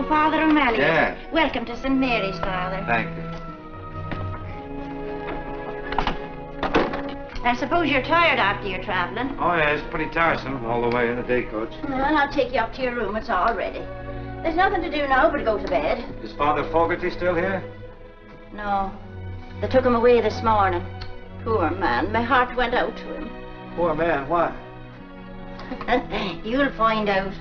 Father O'Malley. Yes. Welcome to St. Mary's, Father. Thank you. I suppose you're tired after your traveling. Oh, yeah, it's pretty tiresome all the way in the day coach. Well, I'll take you up to your room. It's all ready. There's nothing to do now but go to bed. Is Father Fogarty still here? No. They took him away this morning. Poor man. My heart went out to him. Poor man, why? You'll find out.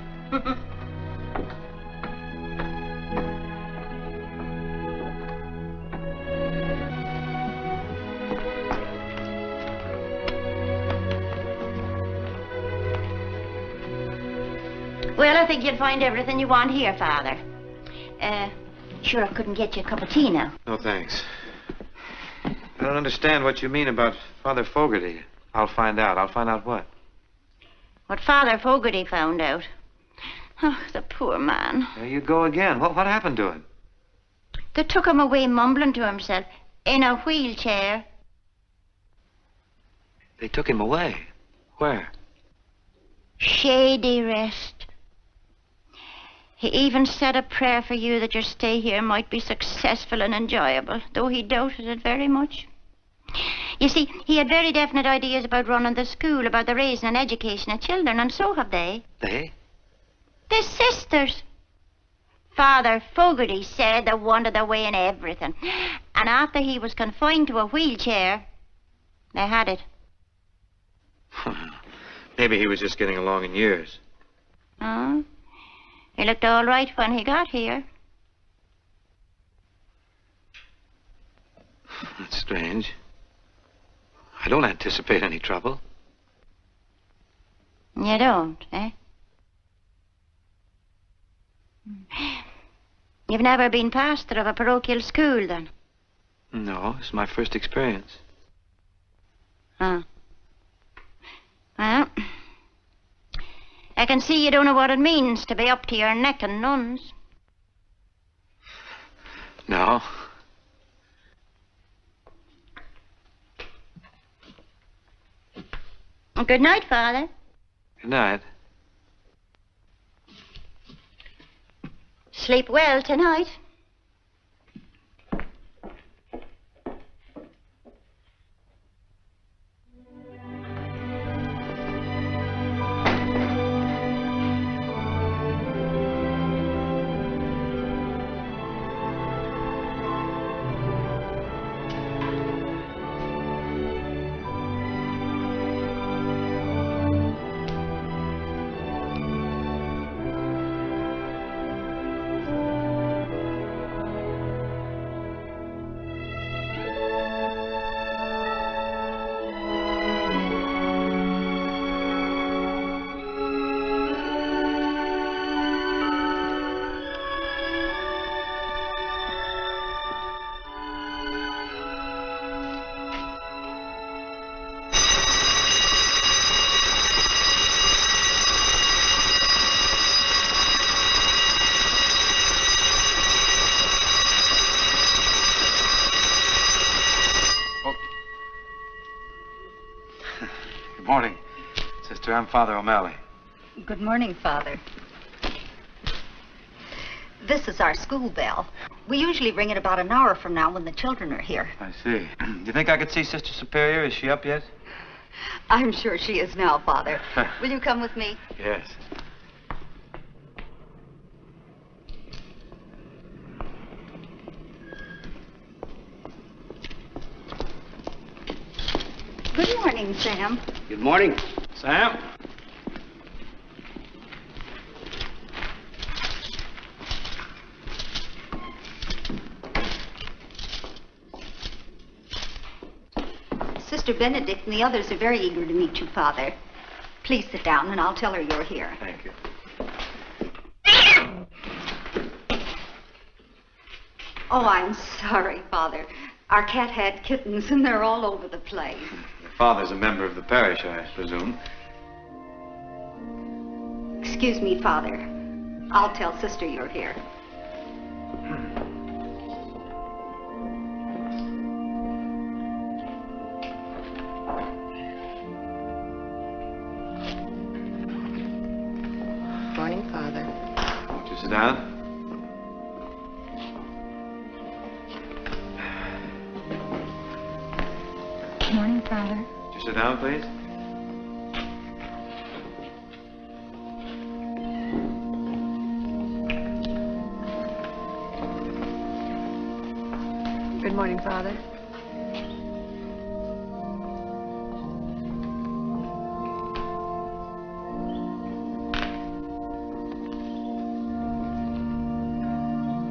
Well, I think you'll find everything you want here, Father. Sure, I couldn't get you a cup of tea now. No, thanks. I don't understand what you mean about Father Fogarty. I'll find out. I'll find out what? What Father Fogarty found out. Oh, the poor man. There you go again. What happened to him? They took him away mumbling to himself in a wheelchair. They took him away? Where? Shady Rest. He even said a prayer for you that your stay here might be successful and enjoyable, though he doubted it very much. You see, he had very definite ideas about running the school, about the raising and education of children, and so have they. They? They're sisters. Father Fogarty said they wanted their way in everything. And after he was confined to a wheelchair, they had it. Maybe he was just getting along in years. Oh? He looked all right when he got here. That's strange. I don't anticipate any trouble. You don't, eh? You've never been pastor of a parochial school, then? No, it's my first experience. Huh. Well, I can see you don't know what it means to be up to your neck in nuns. No. Good night, Father. Good night. Sleep well tonight. Good morning, Sister. I'm Father O'Malley. Good morning, Father. This is our school bell. We usually ring it about an hour from now when the children are here. I see. Do you think I could see Sister Superior? Is she up yet? I'm sure she is now, Father. Will you come with me? Yes. Good morning, Sam. Good morning. Sam? Sister Benedict and the others are very eager to meet you, Father. Please sit down and I'll tell her you're here. Thank you. Oh, I'm sorry, Father. Our cat had kittens and they're all over the place. Your father's a member of the parish, I presume. Excuse me, Father. I'll tell Sister you're here. Morning, Father. Won't you sit down? sit down, please? Good morning, Father.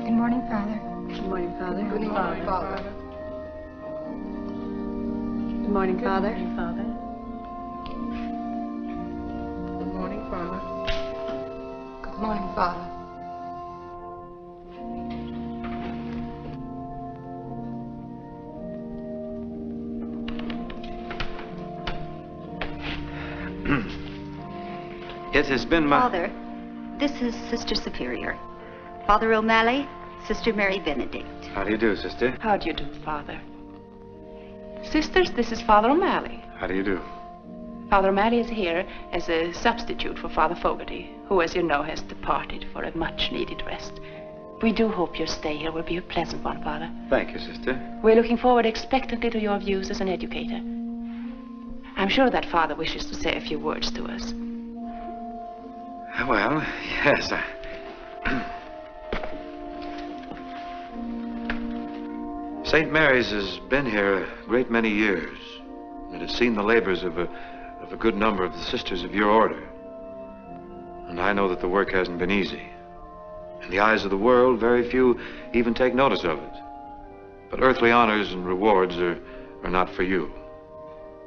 Good morning, Father. Good morning, Father. Good morning, Father. Good morning, Father. Good morning, Father. Good morning, Father. It has been my... Father, this is Sister Superior. Father O'Malley, Sister Mary Benedict. How do you do, sister? How do you do, Father? Sisters, this is Father O'Malley. How do you do? Father O'Malley is here as a substitute for Father Fogarty, who, as you know, has departed for a much-needed rest. We do hope your stay here will be a pleasant one, Father. Thank you, sister. We're looking forward expectantly to your views as an educator. I'm sure that Father wishes to say a few words to us. Well, yes, St. Mary's has been here a great many years. It has seen the labors of a good number of the sisters of your order. And I know that the work hasn't been easy. In the eyes of the world, very few even take notice of it. But earthly honors and rewards are not for you.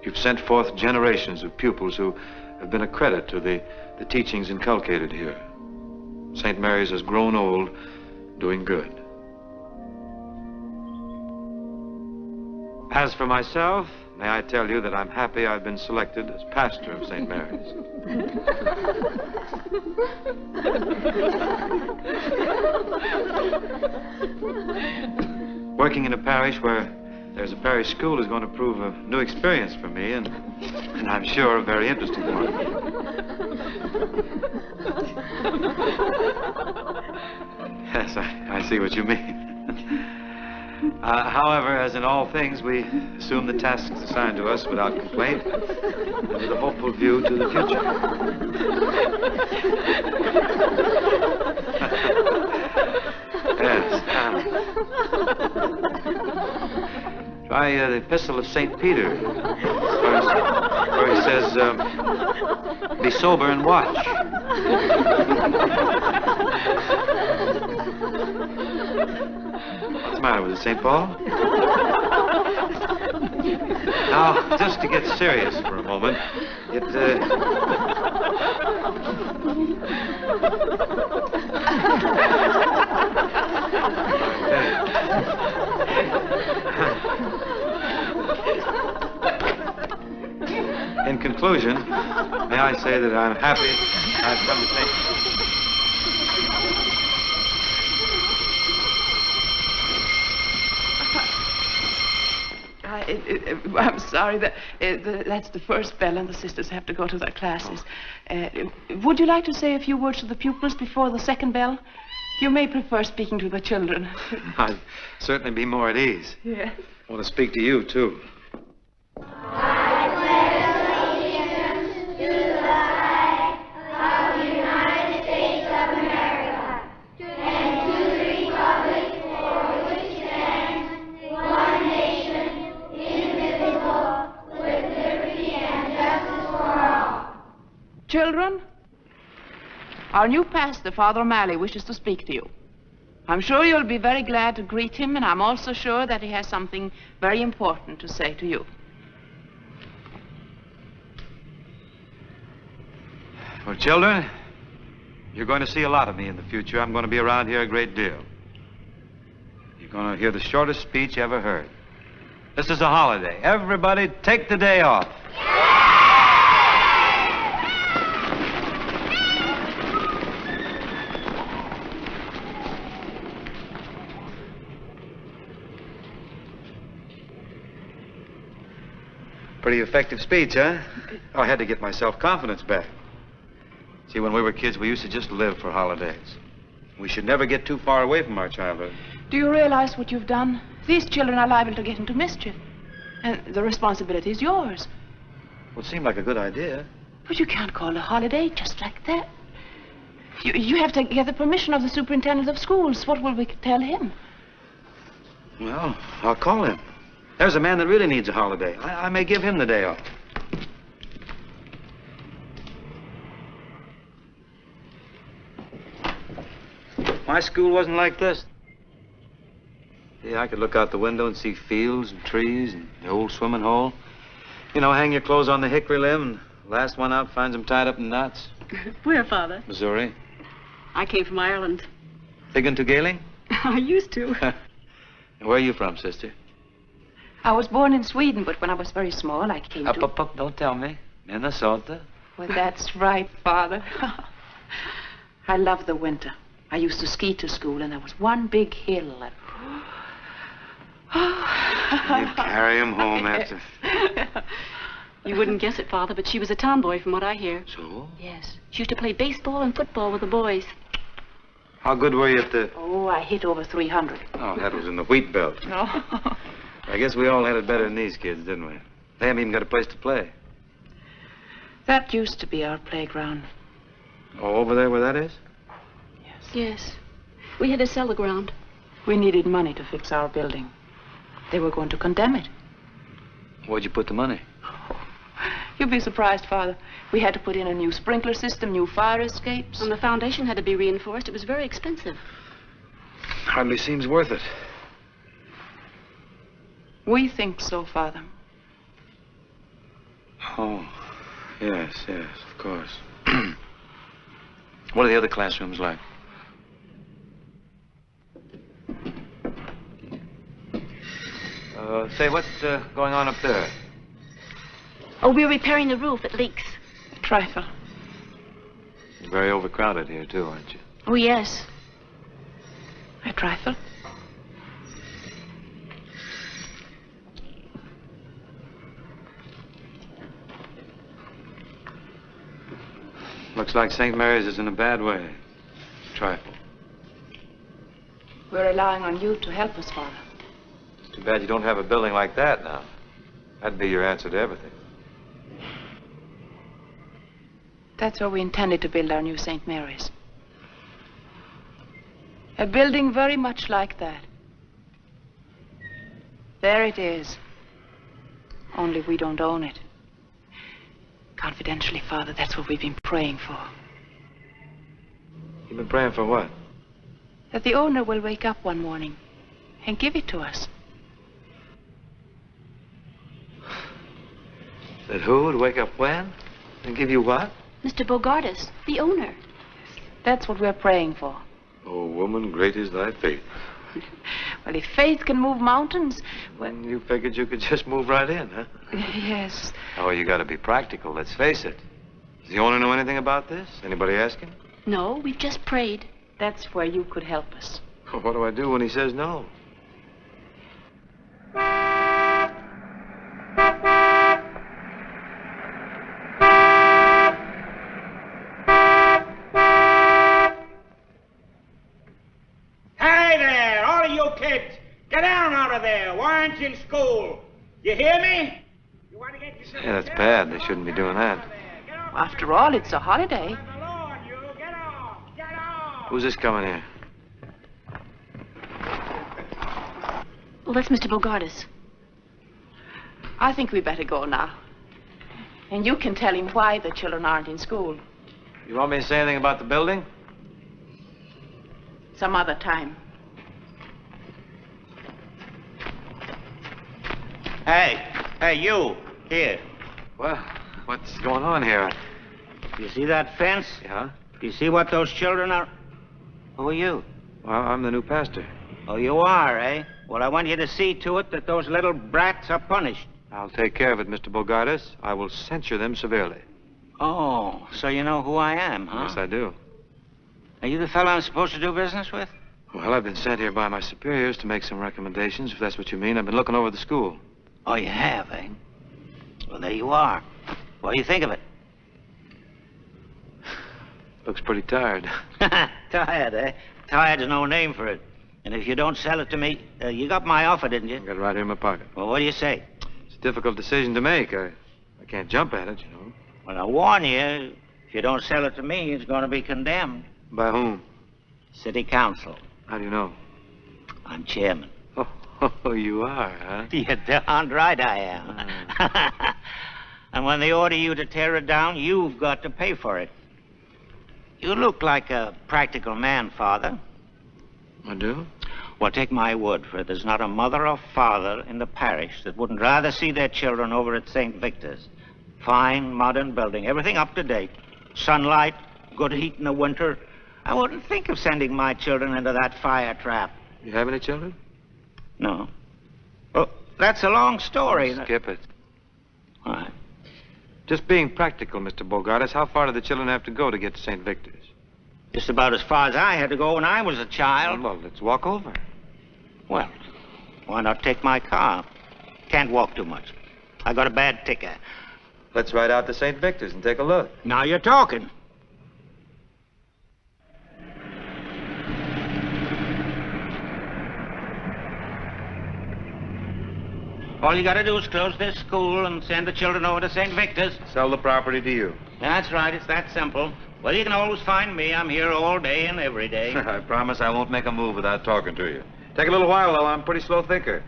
You've sent forth generations of pupils who have been a credit to the teachings inculcated here. St. Mary's has grown old, doing good. As for myself, may I tell you that I'm happy I've been selected as pastor of St. Mary's. Working in a parish where there's a parish school is going to prove a new experience for me, and I'm sure a very interesting one. Yes, I see what you mean. However, as in all things, we assume the tasks assigned to us without complaint and with a hopeful view to the future. Yes. Try the Epistle of St. Peter, where he says, be sober and watch. What's the matter with it, St. Paul? Now, just to get serious for a moment, in conclusion, may I say that I'm happy I've come to think... I'm sorry, that's the first bell and the sisters have to go to their classes. Would you like to say a few words to the pupils before the second bell? You may prefer speaking to the children. I'd certainly be more at ease. Yes. I want to speak to you, too. Children, our new pastor, Father O'Malley, wishes to speak to you. I'm sure you'll be very glad to greet him, and I'm also sure that he has something very important to say to you. Well, children, you're going to see a lot of me in the future. I'm going to be around here a great deal. You're going to hear the shortest speech you ever heard. This is a holiday. Everybody take the day off. Pretty effective speech, huh? Oh, I had to get my self-confidence back. See, when we were kids, we used to just live for holidays. We should never get too far away from our childhood. Do you realize what you've done? These children are liable to get into mischief, and the responsibility is yours. Well, it seemed like a good idea. But you can't call a holiday just like that. You have to get the permission of the superintendent of schools. What will we tell him? Well, I'll call him. There's a man that really needs a holiday. I may give him the day off. My school wasn't like this. Yeah, I could look out the window and see fields and trees and the old swimming hole. You know, hang your clothes on the hickory limb and the last one out finds them tied up in knots. Where, Father? Missouri. I came from Ireland. Thinking to Gaelic? I used to. Where are you from, sister? I was born in Sweden, but when I was very small, I came to... Up, don't tell me. Minnesota. Well, that's right, Father. I love the winter. I used to ski to school, and there was one big hill. And... You carry him home after... You wouldn't guess it, Father, but she was a tomboy from what I hear. So? Yes. She used to play baseball and football with the boys. How good were you at the... Oh, I hit over 300. Oh, that was in the wheat belt. No. I guess we all had it better than these kids, didn't we? They haven't even got a place to play. That used to be our playground. Oh, over there where that is? Yes. We had to sell the ground. We needed money to fix our building. They were going to condemn it. Where'd you put the money? You'd be surprised, Father. We had to put in a new sprinkler system, new fire escapes. And the foundation had to be reinforced. It was very expensive. Hardly seems worth it. We think so, Father. Oh, yes, of course. What are the other classrooms like? Say, what's going on up there? Oh, we're repairing the roof. It leaks. A trifle. You're very overcrowded here, too, aren't you? Oh, yes. A trifle. Looks like St. Mary's is in a bad way. Trifle. We're relying on you to help us, Father. Too bad you don't have a building like that now. That'd be your answer to everything. That's where we intended to build our new St. Mary's. A building very much like that. There it is. Only we don't own it. Confidentially, Father, that's what we've been praying for. You've been praying for what? That the owner will wake up one morning and give it to us. That who would wake up when? And give you what? Mr. Bogardus, the owner. That's what we're praying for. Oh, woman, great is thy faith. Well, if faith can move mountains, well... And you figured you could just move right in, huh? Yes. Oh, you gotta be practical, let's face it. Does the owner know anything about this? Anybody ask him? No, we've just prayed. That's where you could help us. Well, what do I do when he says no? Hey there, all of you kids, get down out of there. Why aren't you in school? You hear me? You want to get yourself... Yeah, that's bad. They shouldn't be doing that. After all, it's a holiday. Get off! Who's this coming here? Well, that's Mr. Bogardus. I think we better go now. And you can tell him why the children aren't in school. You want me to say anything about the building? Some other time. Hey, you, here. Well, what's going on here? You see that fence? Yeah? You see what those children are? Who are you? Well, I'm the new pastor. Oh, you are, eh? Well, I want you to see to it that those little brats are punished. I'll take care of it, Mr. Bogardus. I will censure them severely. Oh, so you know who I am, huh? Yes, I do. Are you the fellow I'm supposed to do business with? Well, I've been sent here by my superiors to make some recommendations, if that's what you mean. I've been looking over the school. Oh, you have, eh? Well, there you are. What do you think of it? Looks pretty tired. Tired, eh? Tired's no name for it. And if you don't sell it to me, you got my offer, didn't you? I got it right here in my pocket. Well, what do you say? It's a difficult decision to make. I I can't jump at it, you know. Well, I warn you, if you don't sell it to me, it's going to be condemned. By whom? City Council. How do you know? I'm chairman. Oh, you are, huh? You're darned right I am. And when they order you to tear it down, you've got to pay for it. You look like a practical man, Father. I do? Well, take my word for it. There's not a mother or father in the parish that wouldn't rather see their children over at St. Victor's. Fine, modern building, everything up to date. Sunlight, good heat in the winter. I wouldn't think of sending my children into that fire trap. You have any children? No. Well, that's a long story. Skip it. All right. Just being practical, Mr. Bogartis, how far do the children have to go to get to St. Victor's? Just about as far as I had to go when I was a child. Well, let's walk over. Well, why not take my car? Can't walk too much. I got a bad ticker. Let's ride out to St. Victor's and take a look. Now you're talking. All you got to do is close this school and send the children over to St. Victor's. Sell the property to you. That's right. It's that simple. Well, you can always find me. I'm here all day and every day. I promise I won't make a move without talking to you. Take a little while, though. I'm a pretty slow thinker.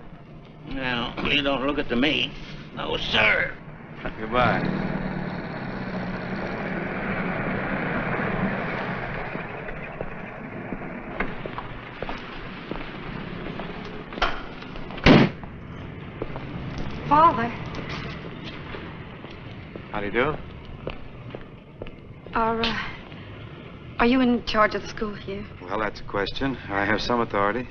Well, you don't look it to me. No, sir. Goodbye. Father, How do you do? are you in charge of the school here? Well, that's a question. I have some authority.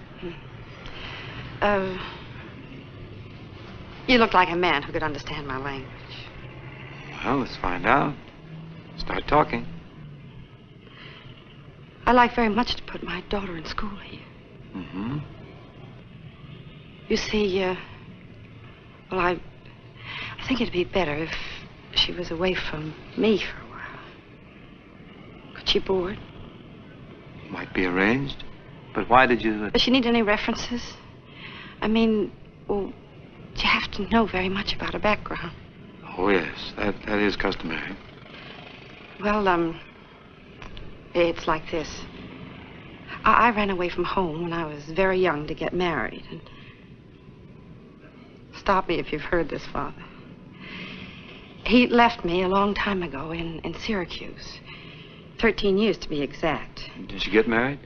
You look like a man who could understand my language. Well, let's find out. Start talking. I like very much to put my daughter in school here. Mm-hmm. You see, well, I think it'd be better if she was away from me for a while. Could she board? Might be arranged. But why did you... Does she need any references? I mean, well, you have to know very much about her background. Oh, yes. That is customary. Well, it's like this. I ran away from home when I was very young to get married. And stop me if you've heard this, Father. He left me a long time ago in Syracuse. 13 years to be exact. Did you get married?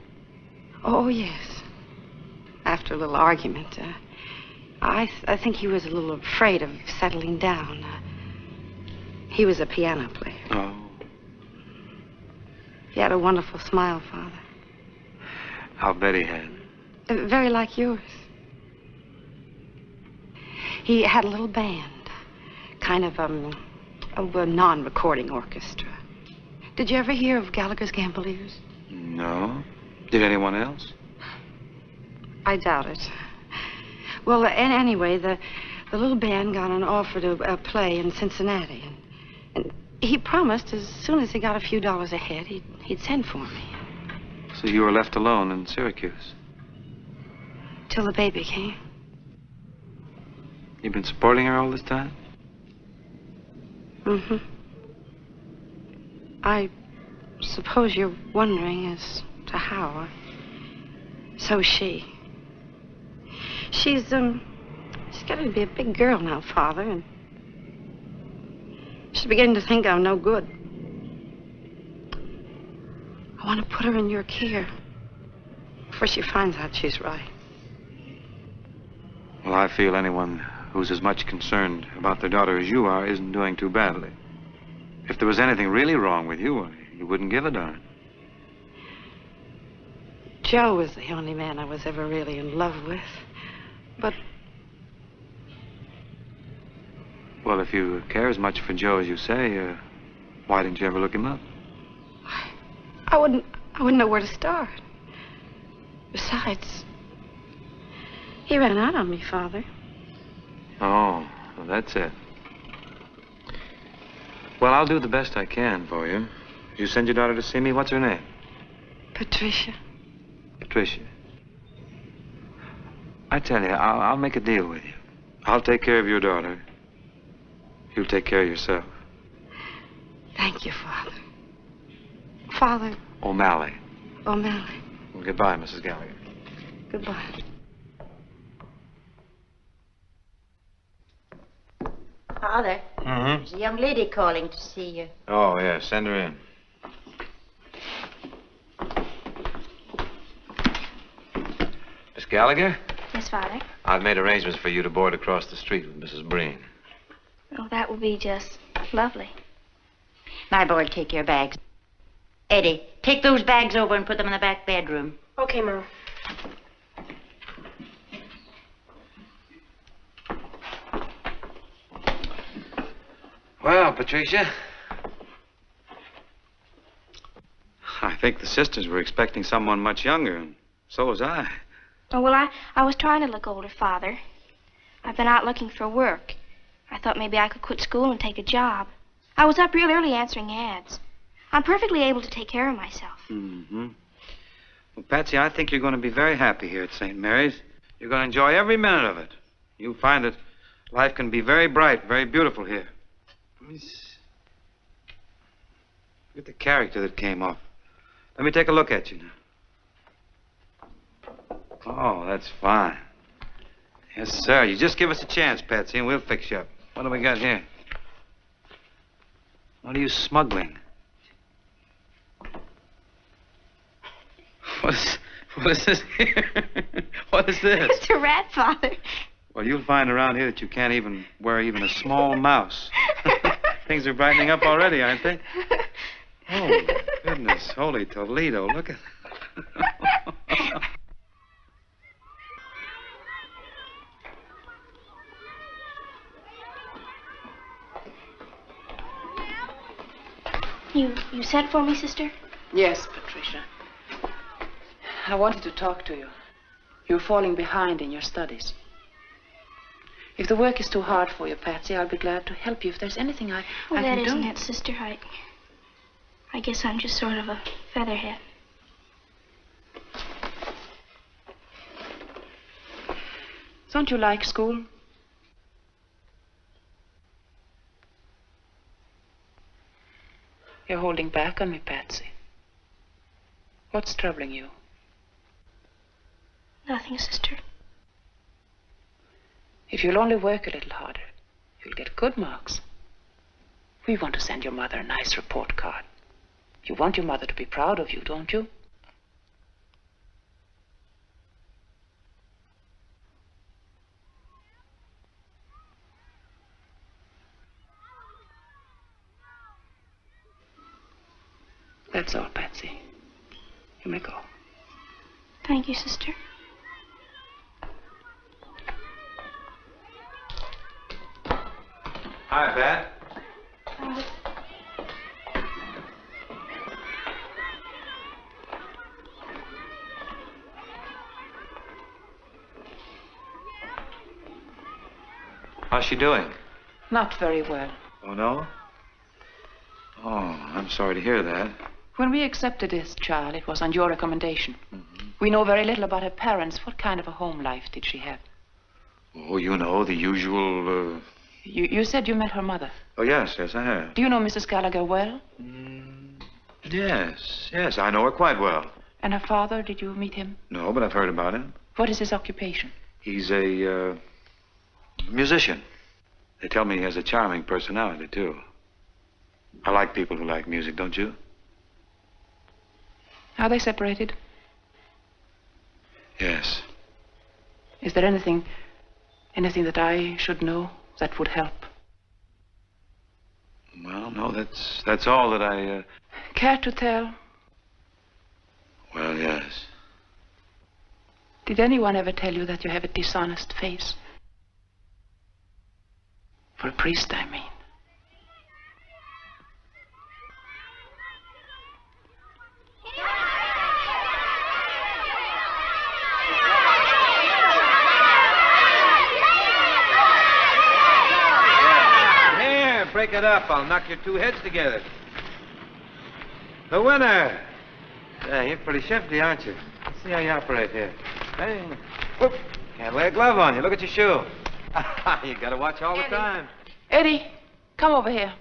Oh, yes. After a little argument. I think he was a little afraid of settling down. He was a piano player. Oh. He had a wonderful smile, Father. I'll bet he had. Very like yours. He had a little band, kind of a non-recording orchestra. Did you ever hear of Gallagher's Gamboliers? No. Did anyone else? I doubt it. Well, anyway, the little band got an offer to play in Cincinnati, and he promised as soon as he got a few dollars ahead, he'd send for me. So you were left alone in Syracuse? Till the baby came. You've been supporting her all this time? Mm-hmm. I suppose you're wondering as to how. So's she. She's getting to be a big girl now, Father, and she's beginning to think I'm no good. I want to put her in your care before she finds out she's right. Well, I feel anyone who's as much concerned about their daughter as you are isn't doing too badly. If there was anything really wrong with you, you wouldn't give a darn. Joe was the only man I was ever really in love with. But... Well, if you care as much for Joe as you say, why didn't you ever look him up? I wouldn't know where to start. Besides, he ran out on me, Father. Oh, well, that's it. Well, I'll do the best I can for you. You send your daughter to see me. What's her name? Patricia. Patricia. I tell you, I'll make a deal with you. I'll take care of your daughter. You take care of yourself. Thank you, Father. Father O'Malley. O'Malley. Well, goodbye, Mrs. Gallagher. Goodbye. Father, Mm-hmm. there's a young lady calling to see you. Oh, yeah, send her in. Miss Gallagher, Yes, Father. I've made arrangements for you to board across the street with Mrs. Breen. Oh, that would be just lovely. My boy, take your bags. Eddie, take those bags over and put them in the back bedroom. Okay, Mom. Well, Patricia, I think the sisters were expecting someone much younger, and so was I. Oh, well, I was trying to look older, Father. I've been out looking for work. I thought maybe I could quit school and take a job. I was up real early answering ads. I'm perfectly able to take care of myself. Mm-hmm. Well, Patsy, I think you're going to be very happy here at St. Mary's. You're going to enjoy every minute of it. You'll find that life can be very bright, very beautiful here. Look at the character that came off. Let me take a look at you now. Oh, that's fine. Yes, sir. You just give us a chance, Patsy, and we'll fix you up. What do we got here? What are you smuggling? What is this here? What is this? It's a rat, Father. Well, you'll find around here that you can't even wear even a small mouse. Things are brightening up already, aren't they? Oh, goodness. Holy Toledo. Look at You sent for me, sister? Yes, Patricia. I wanted to talk to you. You're falling behind in your studies. If the work is too hard for you, Patsy, I'll be glad to help you. If there's anything I Well, can that do. isn't it, sister. I guess I'm just sort of a featherhead. Don't you like school? You're holding back on me, Patsy. What's troubling you? Nothing, sister. If you'll only work a little harder, you'll get good marks. We want to send your mother a nice report card. You want your mother to be proud of you, don't you? That's all, Patsy. You may go. Thank you, sister. Hi, Pat. How's she doing? Not very well. Oh, no? Oh, I'm sorry to hear that. When we accepted this child, it was on your recommendation. Mm-hmm. We know very little about her parents. What kind of a home life did she have? Oh, you know, the usual, You said you met her mother. Oh, yes, I have. Do you know Mrs. Gallagher well? Yes, I know her quite well. And her father, did you meet him? No, but I've heard about him. What is his occupation? He's a, musician. They tell me he has a charming personality, too. I like people who like music, don't you? Are they separated? Yes. Is there anything that I should know that would help? Well, no, that's all that I, Care to tell? Well, yes. Did anyone ever tell you that you have a dishonest face? For a priest, I mean. Here, break it up. I'll knock your two heads together. The winner. Yeah, you're pretty shifty, aren't you? Let's see how you operate here. Hey, whoop. Can't lay a glove on you. Look at your shoe. You gotta watch all the time. Eddie, Come over here.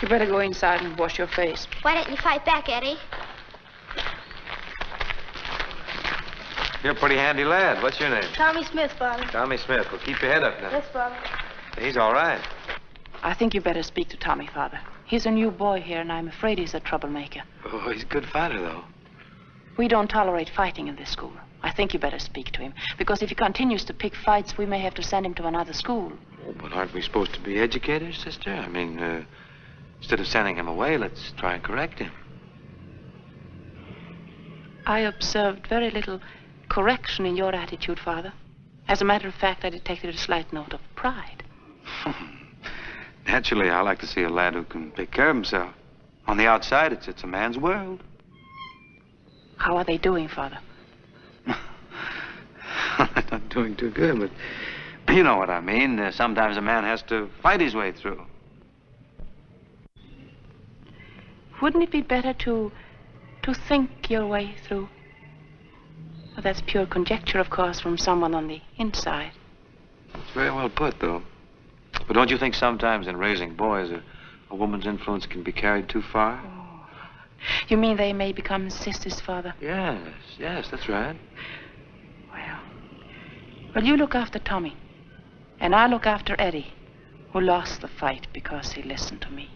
You better go inside and wash your face. Why don't you fight back, Eddie? You're a pretty handy lad. What's your name? Tommy Smith, Father. Tommy Smith. Well, keep your head up now. Yes, Father. He's all right. I think you better speak to Tommy, Father. He's a new boy here, and I'm afraid he's a troublemaker. Oh, he's a good fighter, though. We don't tolerate fighting in this school. I think you better speak to him, because if he continues to pick fights, we may have to send him to another school. Oh, but aren't we supposed to be educators, sister? I mean, instead of sending him away, let's try and correct him. I observed very little correction in your attitude, Father. As a matter of fact, I detected a slight note of pride. Naturally, I like to see a lad who can take care of himself. On the outside, it's a man's world. How are they doing, Father? They're not doing too good, but you know what I mean. Sometimes a man has to fight his way through. Wouldn't it be better to think your way through? Well, that's pure conjecture, of course, from someone on the inside. It's very well put, though. But don't you think sometimes in raising boys, a woman's influence can be carried too far? Oh. You mean they may become sisters, Father? Yes, that's right. Well, you look after Tommy, and I look after Eddie, who lost the fight because he listened to me.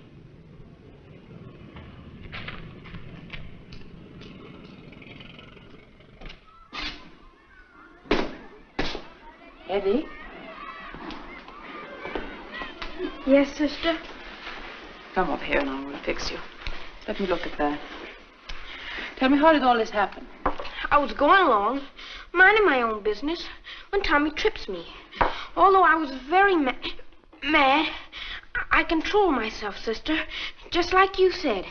Eddie? Yes, sister? Come up here and I will fix you. Let me look at that. Tell me, how did all this happen? I was going along, minding my own business, when Tommy trips me. Although I was very mad, I controlled myself, sister, just like you said.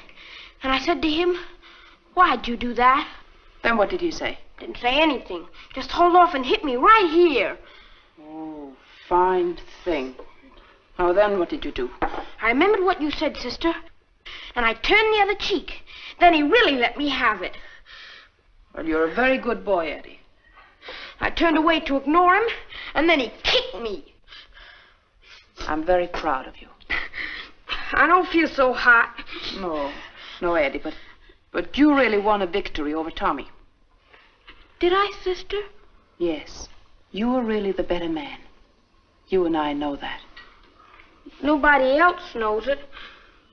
And I said to him, "Why'd you do that?" Then what did he say? Didn't say anything. Just hauled off and hit me right here. Oh, fine thing. Oh, then what did you do? I remembered what you said, sister, and I turned the other cheek. Then he really let me have it. Well, you're a very good boy, Eddie. I turned away to ignore him, and then he kicked me. I'm very proud of you. I don't feel so hot. No, Eddie, but you really won a victory over Tommy. Did I, sister? Yes. You were really the better man. You and I know that. Nobody else knows it.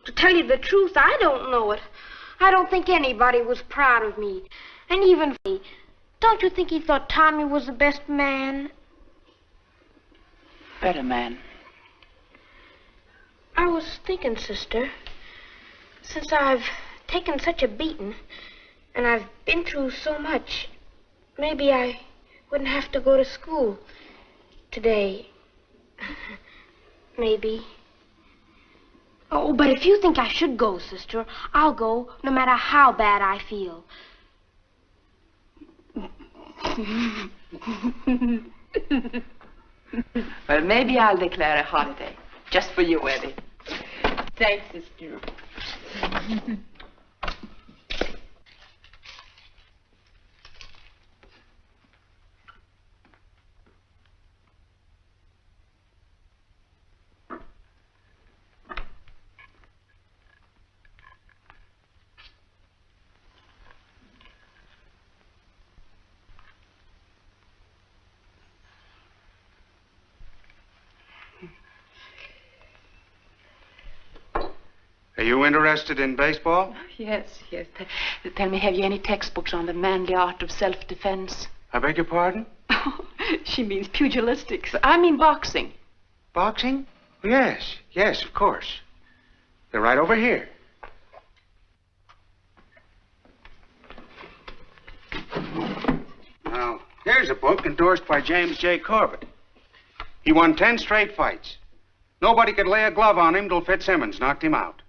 To tell you the truth, I don't know it. I don't think anybody was proud of me. And even me. Don't you think he thought Tommy was the best man? Better man. I was thinking, sister, since I've taken such a beating, and I've been through so much, maybe I wouldn't have to go to school today. Maybe. Oh, but if you think I should go, sister, I'll go no matter how bad I feel. Well, maybe I'll declare a holiday. Just for you, Eddie. Thanks, sister. Are you interested in baseball? Yes. Tell me, have you any textbooks on the manly art of self-defense? I beg your pardon? She means pugilistics. I mean boxing. Boxing? Yes, of course. They're right over here. Now, here's a book endorsed by James J. Corbett. He won 10 straight fights. Nobody could lay a glove on him till Fitzsimmons knocked him out.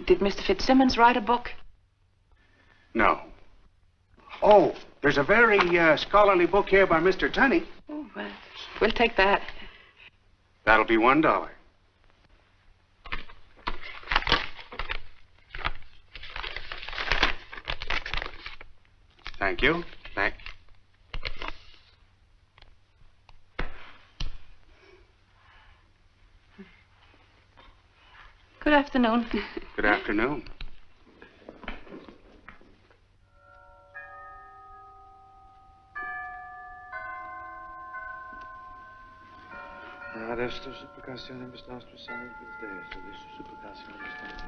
Did Mr. Fitzsimmons write a book? No. Oh, there's a very scholarly book here by Mr. Tunney. Oh, well, we'll take that. That'll be $1. Thank you. Thank. Good afternoon. Good afternoon.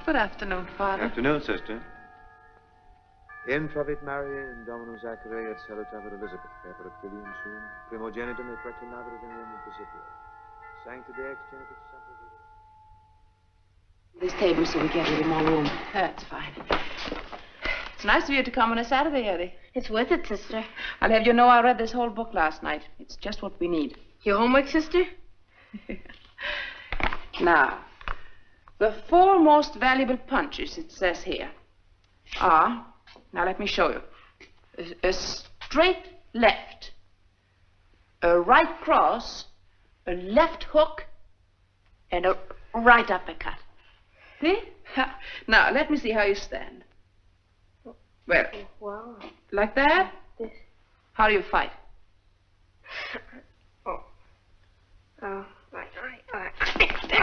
Good afternoon, Father. Afternoon, sister. Intravit Maria in Dominum Zachary et salutabat Elizabeth, caput filium sum, primogenitum et preternaverit in Roman Principio. Sancta Deus genitus semper. This table so we get a little more room. That's fine. It's nice of you to come on a Saturday, Eddie. It's worth it, sister. I'll have you know I read this whole book last night. It's just what we need. Your homework, sister? Now, the 4 most valuable punches, it says here, are, now let me show you, a straight left, a right cross, a left hook, and a right uppercut. See? Now, let me see how you stand. Well, Wow. like that? This. How do you fight?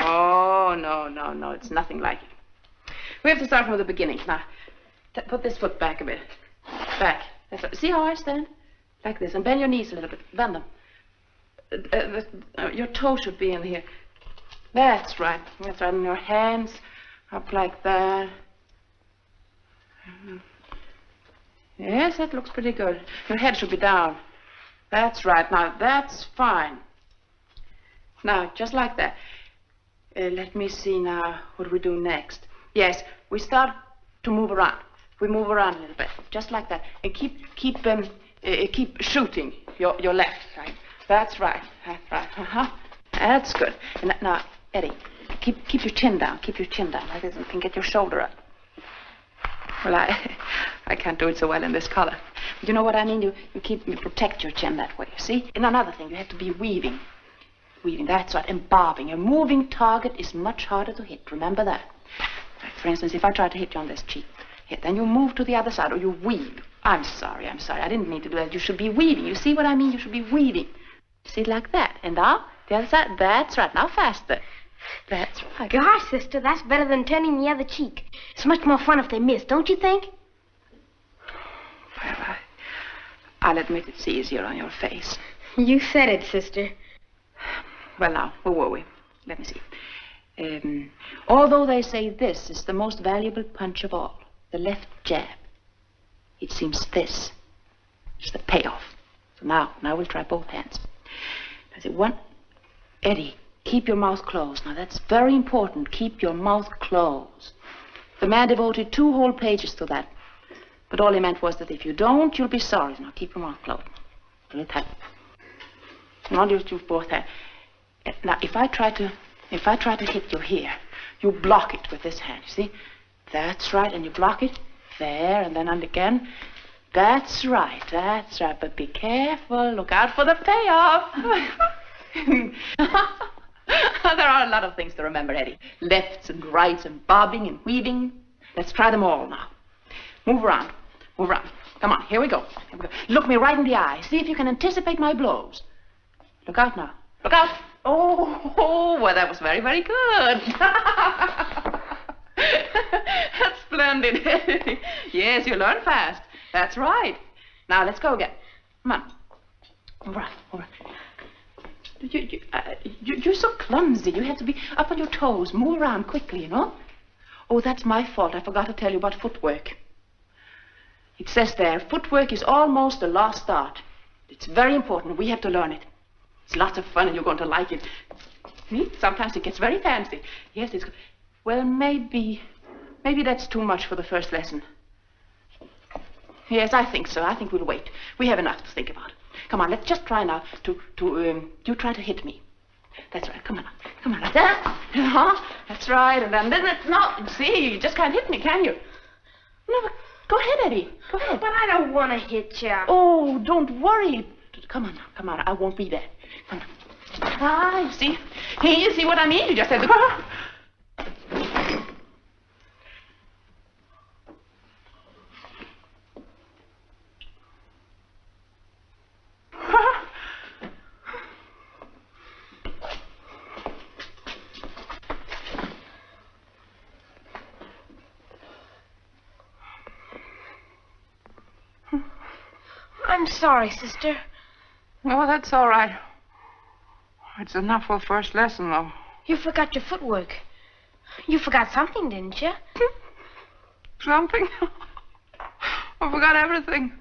Oh, no, it's nothing like it. We have to start from the beginning. Now, put this foot back a bit. Back. That's right. See how I stand? Like this. And bend your knees a little bit. Bend them. Your toe should be in here. That's right. That's right. And your hands up like that. Yes, that looks pretty good. Your head should be down. That's right. Now, that's fine. Now, just like that. Let me see now what we do next. Yes, we start to move around. We move around a little bit, just like that. And keep shooting your left, right? That's right. That's right. That's good. And now, Eddie, keep your chin down. Keep your chin down like this and get your shoulder up. Well, I can't do it so well in this collar. But you know what I mean? You protect your chin that way, you see? And another thing, you have to be weaving. Weaving, that's right, and bobbing. A moving target is much harder to hit. Remember that. For instance, if I try to hit you on this cheek, then you move to the other side, or you weave. I'm sorry. I didn't mean to do that. You should be weaving. You see what I mean? You should be weaving. See, like that. And now, the other side. That's right. Now faster. That's right. Gosh, sister, that's better than turning the other cheek. It's much more fun if they miss, don't you think? Well, I'll admit it's easier on your face. You said it, sister. Well, now, where were we? Let me see. Although they say this is the most valuable punch of all, the left jab, it seems this is the payoff. So now we'll try both hands. Does it one? Eddie, keep your mouth closed. Now, that's very important. Keep your mouth closed. The man devoted 2 whole pages to that. But all he meant was that if you don't, you'll be sorry. Now, keep your mouth closed. Do it tight. Now, you both hands. Now, if I try to hit you here, you block it with this hand, you see? That's right, and you block it there, and then again. That's right, but be careful, look out for the payoff. There are a lot of things to remember, Eddie. Lefts and rights and bobbing and weaving. Let's try them all now. Move around. Come on, here we go. Look me right in the eye. See if you can anticipate my blows. Look out now. Look out. Oh, well, that was very, very good. That's splendid. Yes, you learn fast. That's right. Now, let's go again. Come on. All right. You're so clumsy. You have to be up on your toes. Move around quickly, you know. Oh, that's my fault. I forgot to tell you about footwork. It says there, footwork is almost a lost art. It's very important. We have to learn it. It's lots of fun, and you're going to like it. See? Sometimes it gets very fancy. Yes, it's... Well, maybe that's too much for the first lesson. Yes, I think so. I think we'll wait. We have enough to think about. Come on, let's just try now you try to hit me. That's right. Come on. Like that. That's right. And then it's not... See, you just can't hit me, can you? No, but go ahead, Eddie. Go ahead. But I don't want to hit you. Oh, don't worry. Come on. I won't be there. Come on. You see? Hey, you see what I mean? You just have to... I'm sorry, sister. Oh, that's all right. It's enough for the first lesson, though. You forgot your footwork. You forgot something, didn't you? Something? I forgot everything.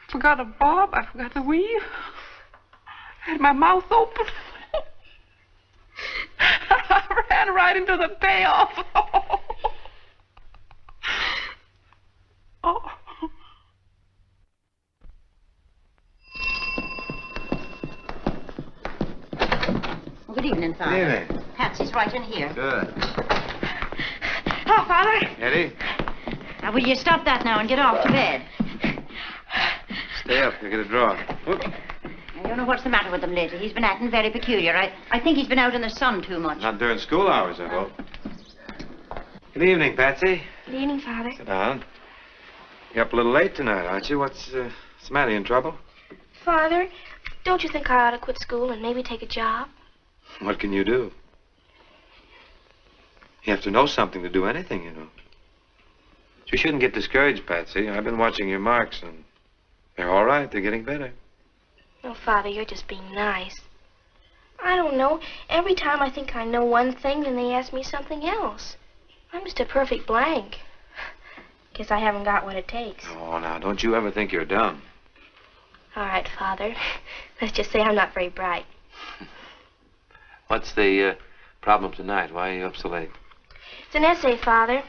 Forgot a bob. I forgot the weave. Had my mouth open. I ran right into the payoff. Oh. Well, good evening, Father. Good evening. Patsy's right in here. Good. Hello, Father. Eddie, Now, will you stop that now and get off to bed? stay up. You'll get a draw. Whoop. I don't know what's the matter with him lately. He's been acting very peculiar. I think he's been out in the sun too much. Not during school hours, I hope. Good evening, Patsy. Good evening, Father. Sit down. You're up a little late tonight, aren't you? What's the matter? You in trouble? Father, don't you think I ought to quit school and maybe take a job? What can you do? You have to know something to do anything, you know. You shouldn't get discouraged, Patsy. I've been watching your marks, and they're all right. They're getting better. Oh, Father, you're just being nice. I don't know. Every time I think I know one thing, then they ask me something else. I'm just a perfect blank. Guess I haven't got what it takes. Oh, now, don't you ever think you're dumb. All right, Father. Let's just say I'm not very bright. What's the problem tonight? Why are you up so late? It's an essay, Father.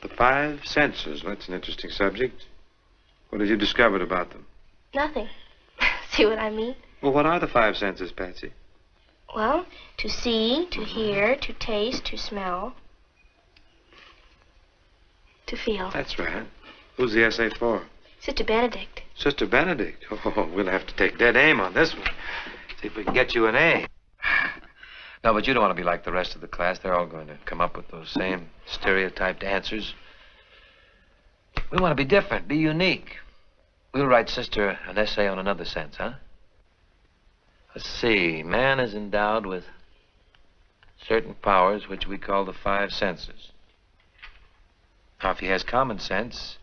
The 5 senses. That's an interesting subject. What have you discovered about them? Nothing. See what I mean? Well, what are the 5 senses, Patsy? Well, to see, to hear, to taste, to smell, to feel. That's right. Who's the essay for? Sister Benedict. Sister Benedict. Oh, we'll have to take dead aim on this one. See if we can get you an A. No, but you don't want to be like the rest of the class. They're all going to come up with those same stereotyped answers. We want to be different, be unique. We'll write Sister an essay on another sense, huh? Let's see. Man is endowed with certain powers which we call the 5 senses. Now, if he has common sense,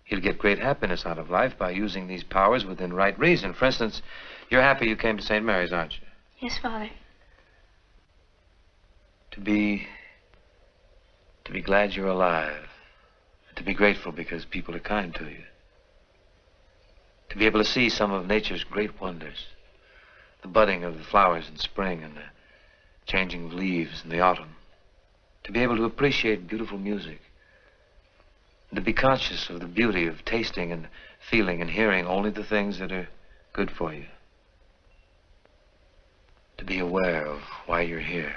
he'll get great happiness out of life by using these powers within right reason. For instance, you're happy you came to St. Mary's, aren't you? Yes, Father. To be glad you're alive. To be grateful because people are kind to you. To be able to see some of nature's great wonders. The budding of the flowers in spring and the changing of leaves in the autumn. To be able to appreciate beautiful music. And to be conscious of the beauty of tasting and feeling and hearing only the things that are good for you. To be aware of why you're here.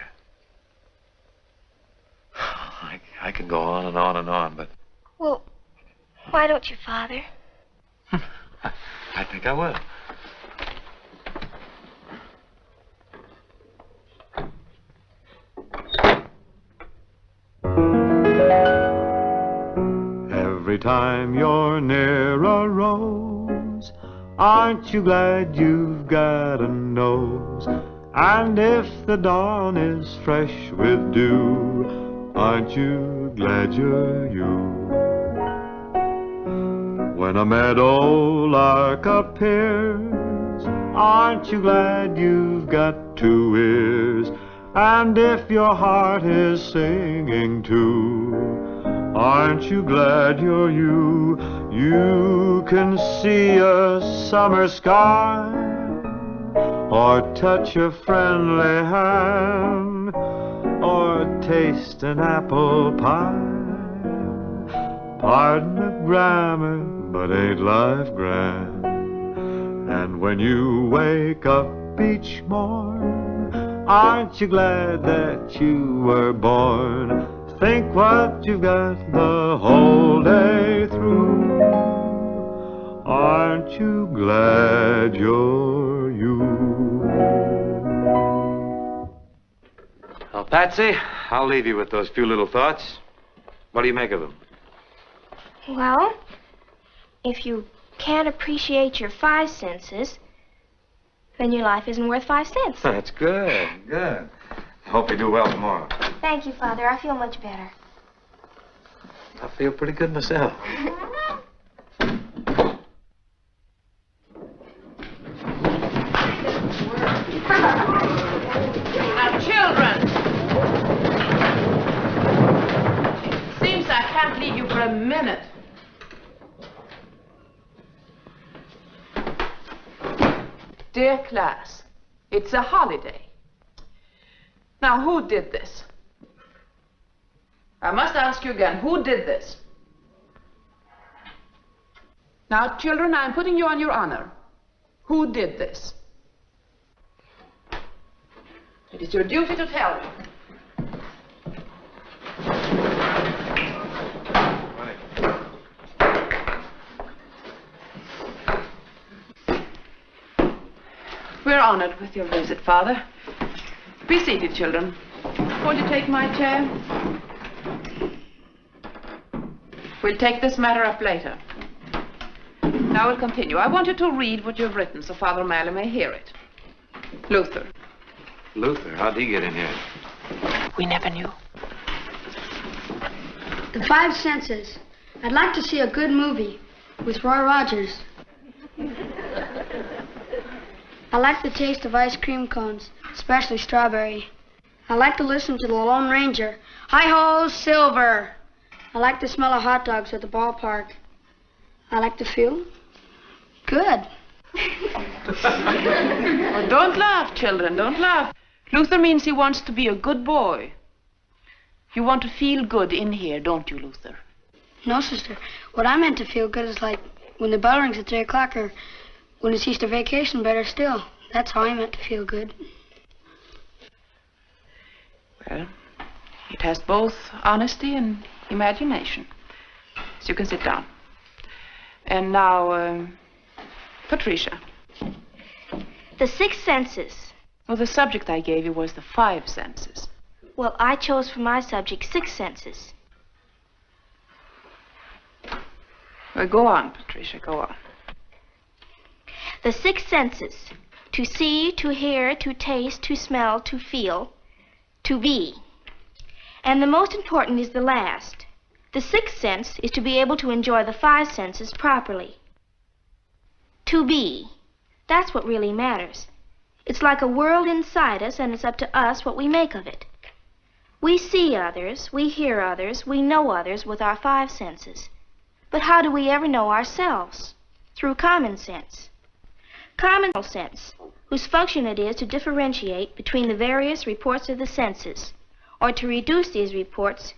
I could go on and on and on, but... Well, why don't you, Father? I think I will. Every time you're near a rose, aren't you glad you've got a nose? And if the dawn is fresh with dew, aren't you glad you're you? When a meadow lark appears, aren't you glad you've got 2 ears? And if your heart is singing too, aren't you glad you're you? You can see a summer sky, or touch a friendly hand, or taste an apple pie. Pardon the grammar, but ain't life grand? And when you wake up each morn, aren't you glad that you were born? Think what you've got the whole day through. Aren't you glad you're you? Well, Patsy, I'll leave you with those few little thoughts. What do you make of them? Well, if you can't appreciate your 5 senses, then your life isn't worth 5 cents. That's good, good. I hope you do well tomorrow. Thank you, Father. I feel much better. I feel pretty good myself. a minute. Dear class, it's a holiday. Now, who did this? I must ask you again, who did this? Now, children, I'm putting you on your honor. Who did this? It is your duty to tell me. We're honored with your visit, Father. Be seated, children. Won't you take my chair? We'll take this matter up later. Now we'll continue. I want you to read what you've written so Father O'Malley may hear it. Luther. Luther? How'd he get in here? We never knew. The Five Senses. I'd like to see a good movie with Roy Rogers. I like the taste of ice cream cones, especially strawberry. I like to listen to the Lone Ranger. Hi-ho, Silver! I like the smell of hot dogs at the ballpark. I like to feel good. Oh, don't laugh, children, don't laugh. Luther means he wants to be a good boy. You want to feel good in here, don't you, Luther? No, sister. What I meant to feel good is like when the bell rings at 3 o'clock or when it's Easter vacation, better still. That's how I meant to feel good. Well, it has both honesty and imagination. So you can sit down. And now, Patricia. The 6 senses. Well, the subject I gave you was the 5 senses. Well, I chose for my subject 6 senses. Well, go on, Patricia, go on. The 6 senses. To see, to hear, to taste, to smell, to feel, to be. And the most important is the last. The 6th sense is to be able to enjoy the 5 senses properly. To be. That's what really matters. It's like a world inside us, and it's up to us what we make of it. We see others, we hear others, we know others with our 5 senses. But how do we ever know ourselves? Through common sense. Common sense, whose function it is to differentiate between the various reports of the senses, or to reduce these reports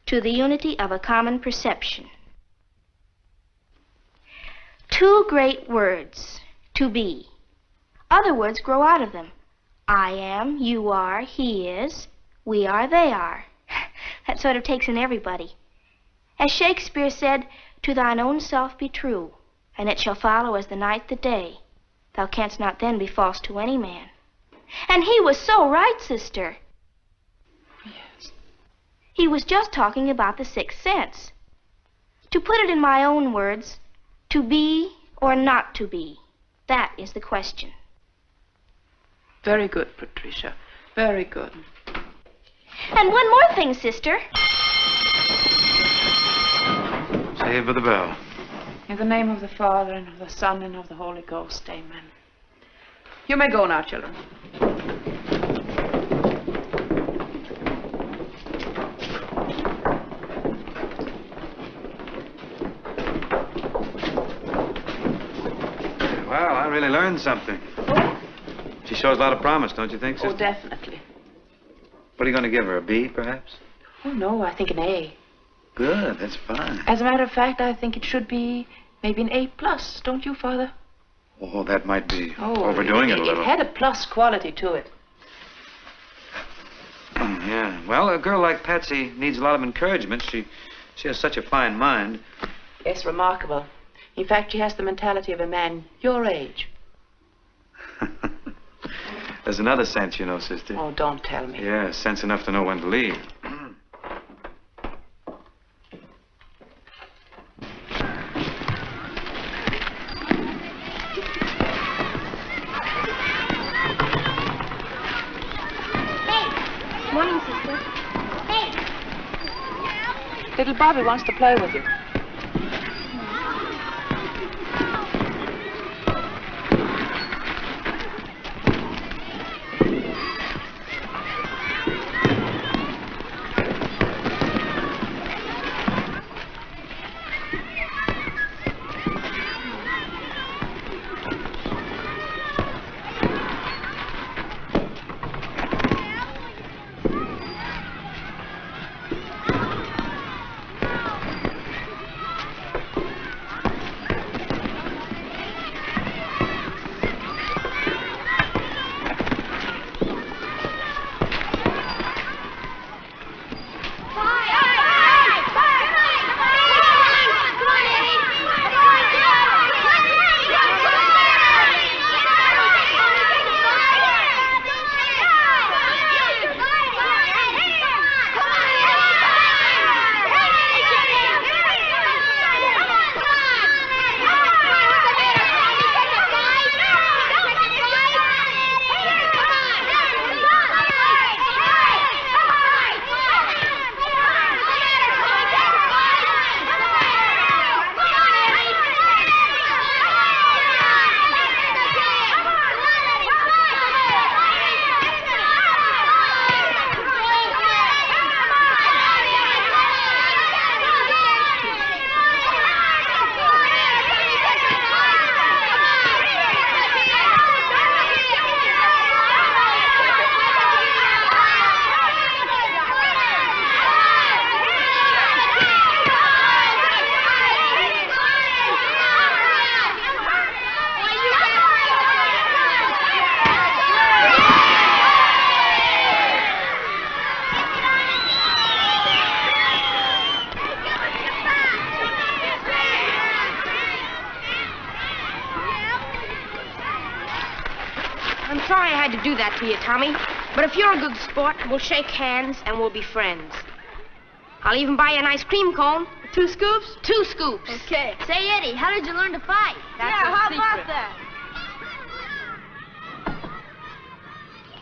to the unity of a common perception. 2 great words, to be. Other words grow out of them. I am, you are, he is, we are, they are. That sort of takes in everybody. As Shakespeare said, to thine own self be true, and it shall follow as the night the day. Thou canst not then be false to any man. And he was so right, sister. Yes. He was just talking about the 6th sense. To put it in my own words, to be or not to be, that is the question. Very good, Patricia. Very good. And one more thing, sister. Save for the bell. In the name of the Father, and of the Son, and of the Holy Ghost, amen. You may go now, children. Well, I really learned something. She shows a lot of promise, don't you think, sister? Oh, definitely. What are you going to give her, a B, perhaps? Oh, no, I think an A. Good, that's fine. As a matter of fact, I think it should be maybe an A+, don't you, Father? Oh, that might be overdoing it a little. It had a plus quality to it. Yeah. Well, a girl like Patsy needs a lot of encouragement. She has such a fine mind. Yes, remarkable. In fact, she has the mentality of a man your age. There's another sense, you know, sister. Oh, don't tell me. Yeah, sense enough to know when to leave. Morning, sister. Little Bobby wants to play with you. do that to you, Tommy. But if you're a good sport, we'll shake hands and we'll be friends. I'll even buy you an ice cream cone. 2 scoops? 2 scoops. Okay. Say, Eddie, how did you learn to fight? That's how about that?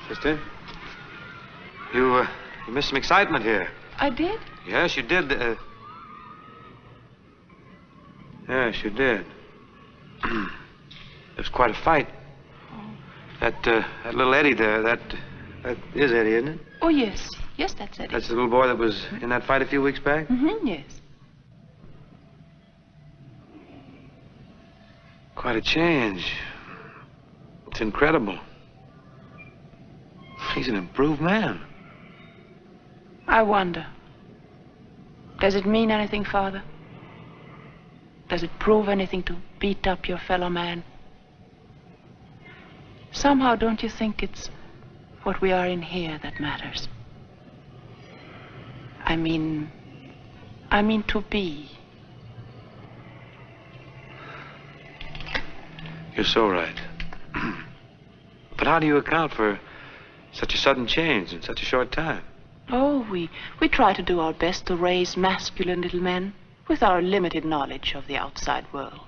Sister, you missed some excitement here. I did? Yes, you did. Yes, you did. It was quite a fight. That little Eddie there, that is Eddie, isn't it? Oh, yes. Yes, that's Eddie. That's the little boy that was in that fight a few weeks back? Mm-hmm, yes. Quite a change. It's incredible. He's an improved man. I wonder. Does it mean anything, Father? Does it prove anything to beat up your fellow man? Somehow, don't you think it's what we are in here that matters? I mean to be. You're so right. But how do you account for such a sudden change in such a short time? Oh, we try to do our best to raise masculine little men with our limited knowledge of the outside world.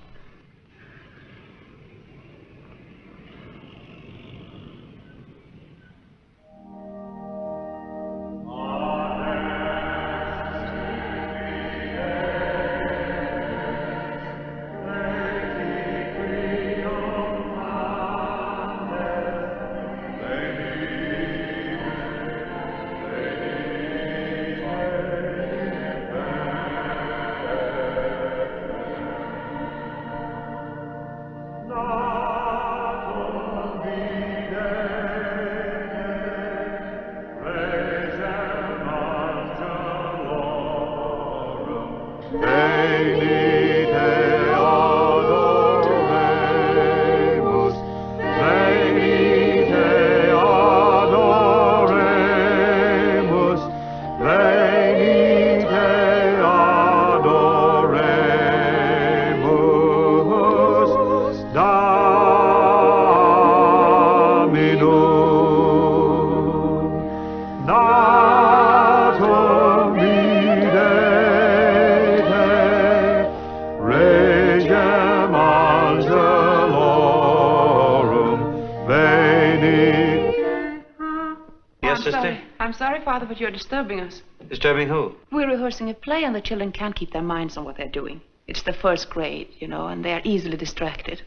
Father, but you're disturbing us. Disturbing who? We're rehearsing a play and the children can't keep their minds on what they're doing. It's the first grade, you know, and they're easily distracted.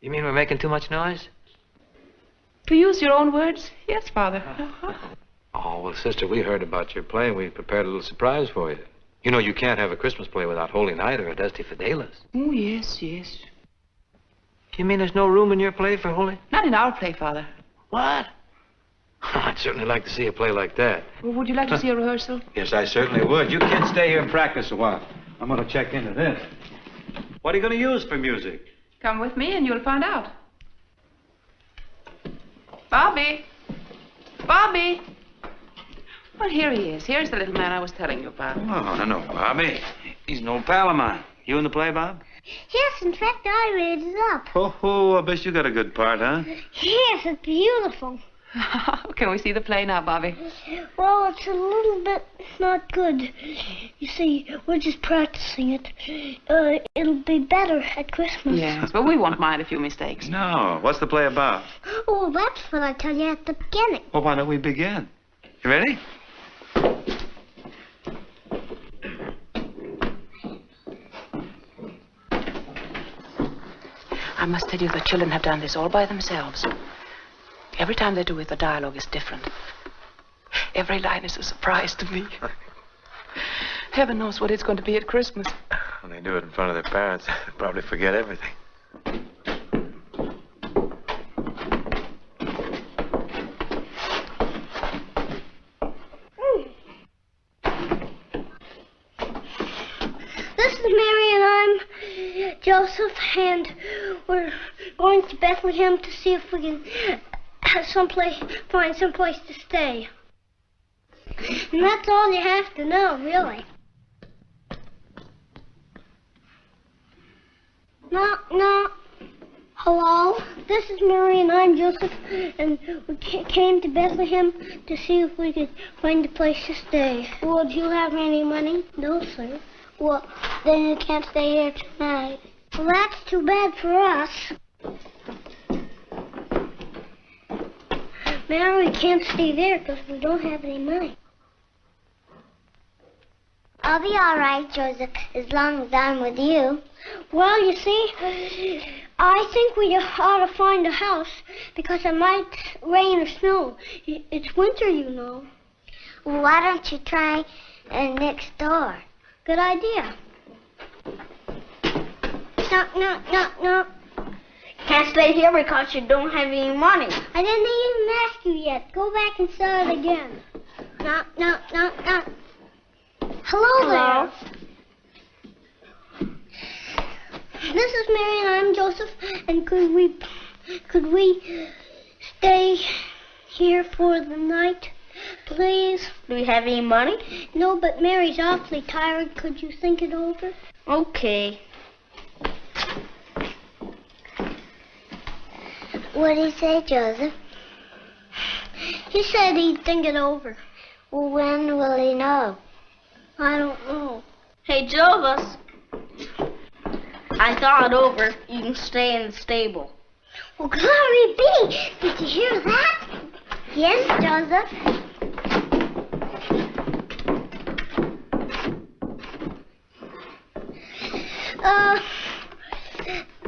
You mean we're making too much noise? To use your own words, yes, Father. Oh, well, sister, we heard about your play and we prepared a little surprise for you. You know, you can't have a Christmas play without Holy Night or a Dusty Fidelis. Oh, yes, yes. You mean there's no room in your play for Holy? Not in our play, Father. What? I'd certainly like to see a play like that. Well, would you like to see a rehearsal? Yes, I certainly would. You kids stay here and practice a while. I'm going to check into this. What are you going to use for music? Come with me and you'll find out. Bobby! Bobby! Well, here he is. Here's the little man I was telling you about. Oh, no, Bobby. He's an old pal of mine. You in the play, Bob? Yes, in fact, I made it up. Oh, I bet you got a good part, huh? Yes, it's beautiful. Can we see the play now, Bobby? Well, it's a little bit not good. You see, we're just practicing it. It'll be better at Christmas. Yes, but we won't mind a few mistakes. No. What's the play about? Oh, that's what I tell you at the beginning. Well, why don't we begin? You ready? I must tell you, the children have done this all by themselves. Every time they do it, the dialogue is different. Every line is a surprise to me. Heaven knows what it's going to be at Christmas. When they do it in front of their parents, they'll probably forget everything. This is Mary and I'm Joseph, and we're going to Bethlehem to see if we can find someplace to stay. And that's all you have to know, really. Knock, knock. Hello, this is Mary and I'm Joseph, and we came to Bethlehem to see if we could find a place to stay. Well, do you have any money? No, sir. Well, then you can't stay here tonight. Well, that's too bad for us. Mary, we can't stay there because we don't have any money. I'll be all right, Joseph, as long as I'm with you. Well, you see, I think we ought to find a house because it might rain or snow. It's winter, you know. Well, why don't you try next door? Good idea. Knock, knock, knock, knock. Can't stay here because you don't have any money. I didn't even ask you yet. Go back and start again. Knock, knock, knock, knock. Hello there. This is Mary and I'm Joseph, and could we stay here for the night, please? Do we have any money? No, but Mary's awfully tired. Could you think it over? Okay. What did he say, Joseph? He said he'd think it over. Well, when will he know? I don't know. Hey, Joseph. I thought it over. You can stay in the stable. Well, glory be! Did you hear that? Yes, Joseph.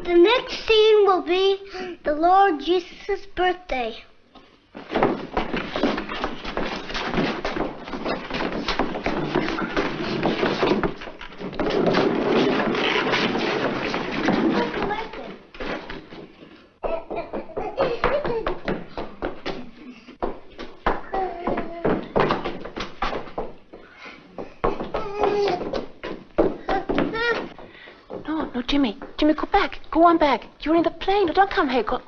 The next scene will be the Lord Jesus' birthday. No, Jimmy. Jimmy, go back. Go on back. You're in the plane. No, don't come here. Go.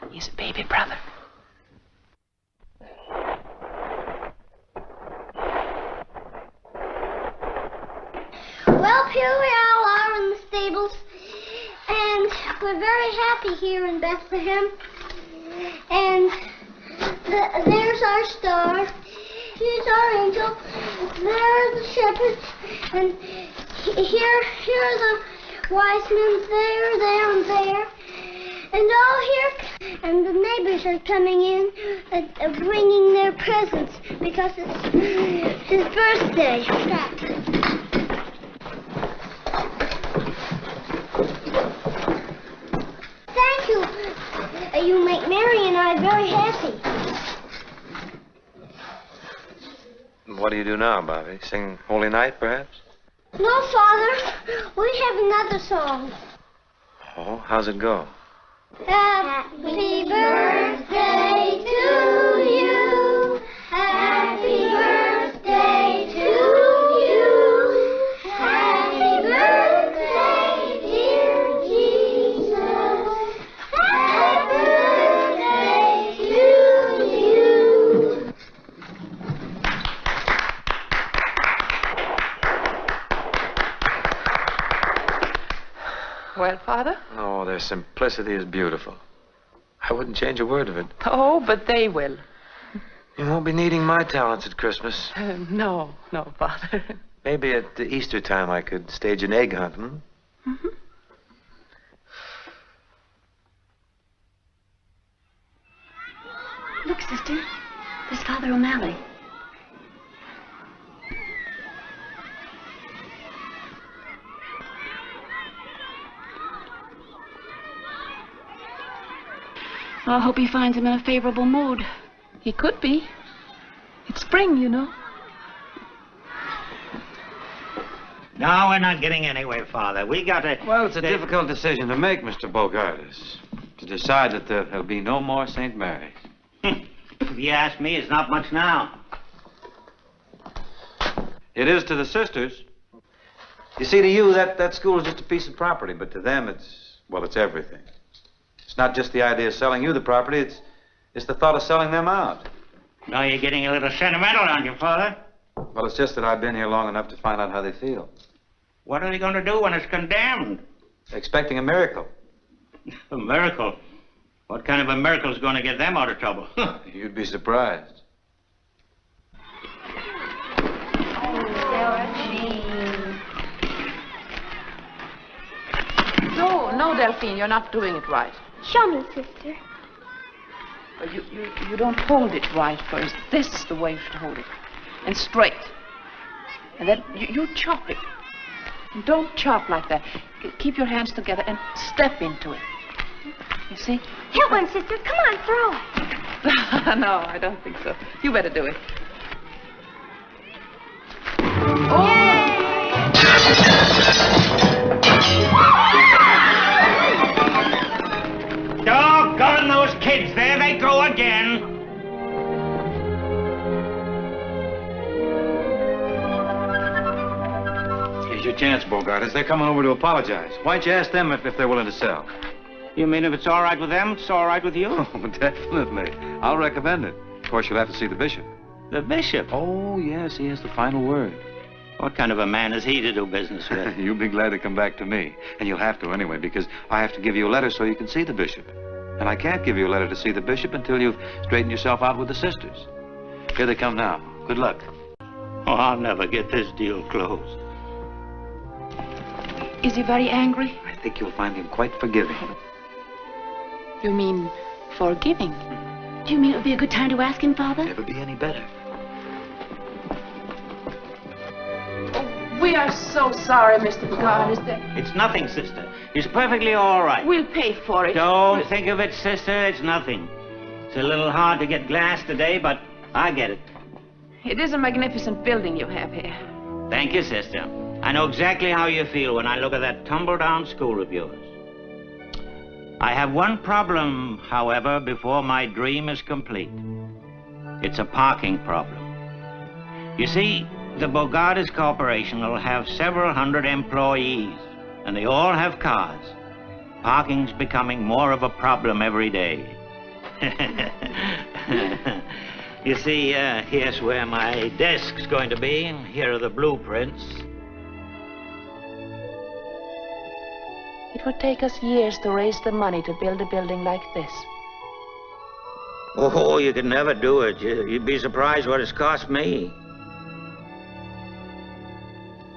He's a baby brother. Well, here we all are in the stables, and we're very happy here in Bethlehem. And there's our star. Here's our angel. There are the shepherds. And here are the wise men there, and there. And all here, and the neighbors are coming in, bringing their presents because it's his birthday. Thank you. You make Mary and I very happy. What do you do now, Bobby? Sing Holy Night, perhaps? No, Father. We have another song. Oh, how's it go? Happy birthday to you. Happy birthday to you. Happy birthday, dear Jesus. Happy birthday to you. Well, Father? Oh, their simplicity is beautiful. I wouldn't change a word of it. Oh, but they will. You won't be needing my talents at Christmas. No, Father. Maybe at the Easter time I could stage an egg hunt, hmm? Mm-hmm. Look, sister. There's Father O'Malley. I hope he finds him in a favorable mood. He could be. It's spring, you know. No, we're not getting anywhere, Father. We got to... Well, it's a difficult decision to make, Mr. Bogartis. To decide that there'll be no more St. Mary's. If you ask me, it's not much now. It is to the sisters. You see, to you, that school is just a piece of property, but to them, it's everything. It's not just the idea of selling you the property, it's the thought of selling them out. Now you're getting a little sentimental, aren't you, Father? Well, it's just that I've been here long enough to find out how they feel. What are they going to do when it's condemned? Expecting a miracle. A miracle? What kind of a miracle is going to get them out of trouble? You'd be surprised. No, Delphine, you're not doing it right. Show me, sister. You don't hold it right first. This is the way to hold it. And straight. And then you chop it. And don't chop like that. Keep your hands together and step into it. You see? Hit one, sister. Come on, throw it. No, I don't think so. You better do it. Doggone those kids. There they go again. Here's your chance, Bogart. They're coming over to apologize. Why don't you ask them if they're willing to sell? You mean if it's all right with them, it's all right with you? Oh, definitely. I'll recommend it. Of course, you'll have to see the bishop. The bishop? Oh, yes, he has the final word. What kind of a man is he to do business with? You'll be glad to come back to me. And you'll have to anyway, because I have to give you a letter so you can see the bishop. And I can't give you a letter to see the bishop until you've straightened yourself out with the sisters. Here they come now. Good luck. Oh, I'll never get this deal closed. Is he very angry? I think you'll find him quite forgiving. You mean forgiving? Do you mean it would be a good time to ask him, Father? Never be any better. We are so sorry, Mr. Bogart. It's nothing, sister. He's perfectly all right. We'll pay for it. Don't think of it, sister. It's nothing. It's a little hard to get glass today, but I get it. It is a magnificent building you have here. Thank you, sister. I know exactly how you feel when I look at that tumble-down school of yours. I have one problem, however, before my dream is complete. It's a parking problem. You see, the Bogartis Corporation will have several hundred employees, and they all have cars. Parking's becoming more of a problem every day. You see, here's where my desk's going to be, and here are the blueprints. It would take us years to raise the money to build a building like this. Oh, you could never do it. You'd be surprised what it's cost me.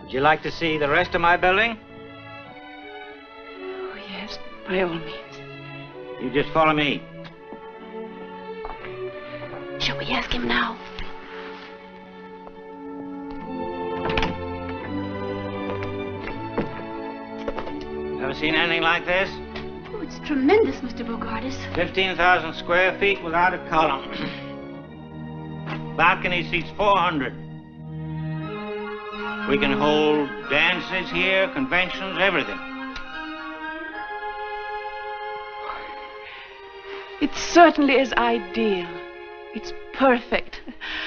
Would you like to see the rest of my building? Oh, yes, by all means. You just follow me. Shall we ask him now? Ever seen anything like this? Oh, it's tremendous, Mr. Bogartis. 15,000 square feet without a column. Balcony seats 400. We can hold dances here, conventions, everything. It certainly is ideal. It's perfect.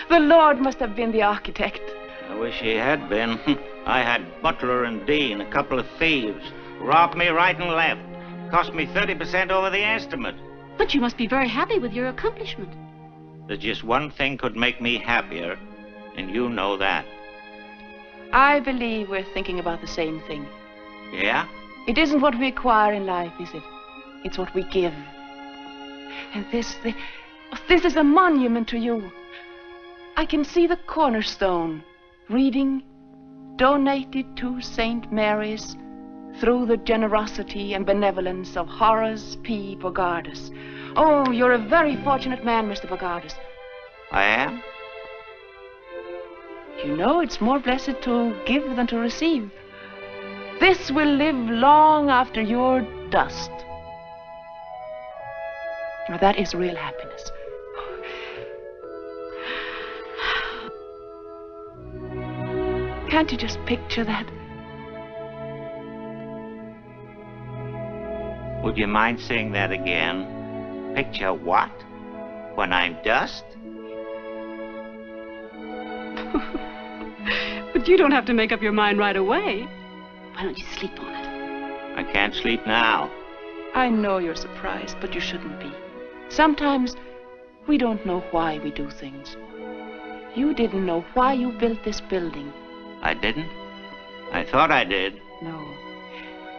The Lord must have been the architect. I wish he had been. I had Butler and Dean, a couple of thieves. Robbed me right and left. Cost me 30% over the estimate. But you must be very happy with your accomplishment. There's just one thing could make me happier, and you know that. I believe we're thinking about the same thing. Yeah? It isn't what we acquire in life, is it? It's what we give. And this is a monument to you. I can see the cornerstone reading, donated to St. Mary's through the generosity and benevolence of Horace P. Bogartis. Oh, you're a very fortunate man, Mr. Bogartis. I am? You know, it's more blessed to give than to receive. This will live long after you're dust. Now, that is real happiness. Can't you just picture that? Would you mind saying that again? Picture what? When I'm dust? But you don't have to make up your mind right away. Why don't you sleep on it? I can't sleep now. I know you're surprised, but you shouldn't be. Sometimes We don't know why we do things. You didn't know why you built this building. I didn't? I thought I did. No.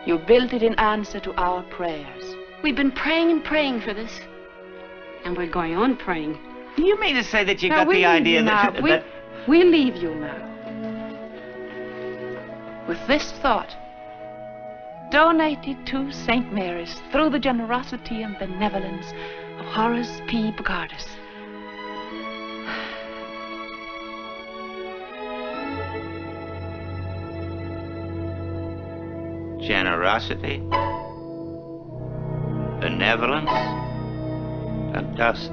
You built it in answer to our prayers. We've been praying and praying for this. And we're going on praying. Do you mean to say that you Now, got the idea now. that... We'll leave you now. With this thought, donated to St. Mary's through the generosity and benevolence of Horace P. Bogardus. Generosity, benevolence, and dust.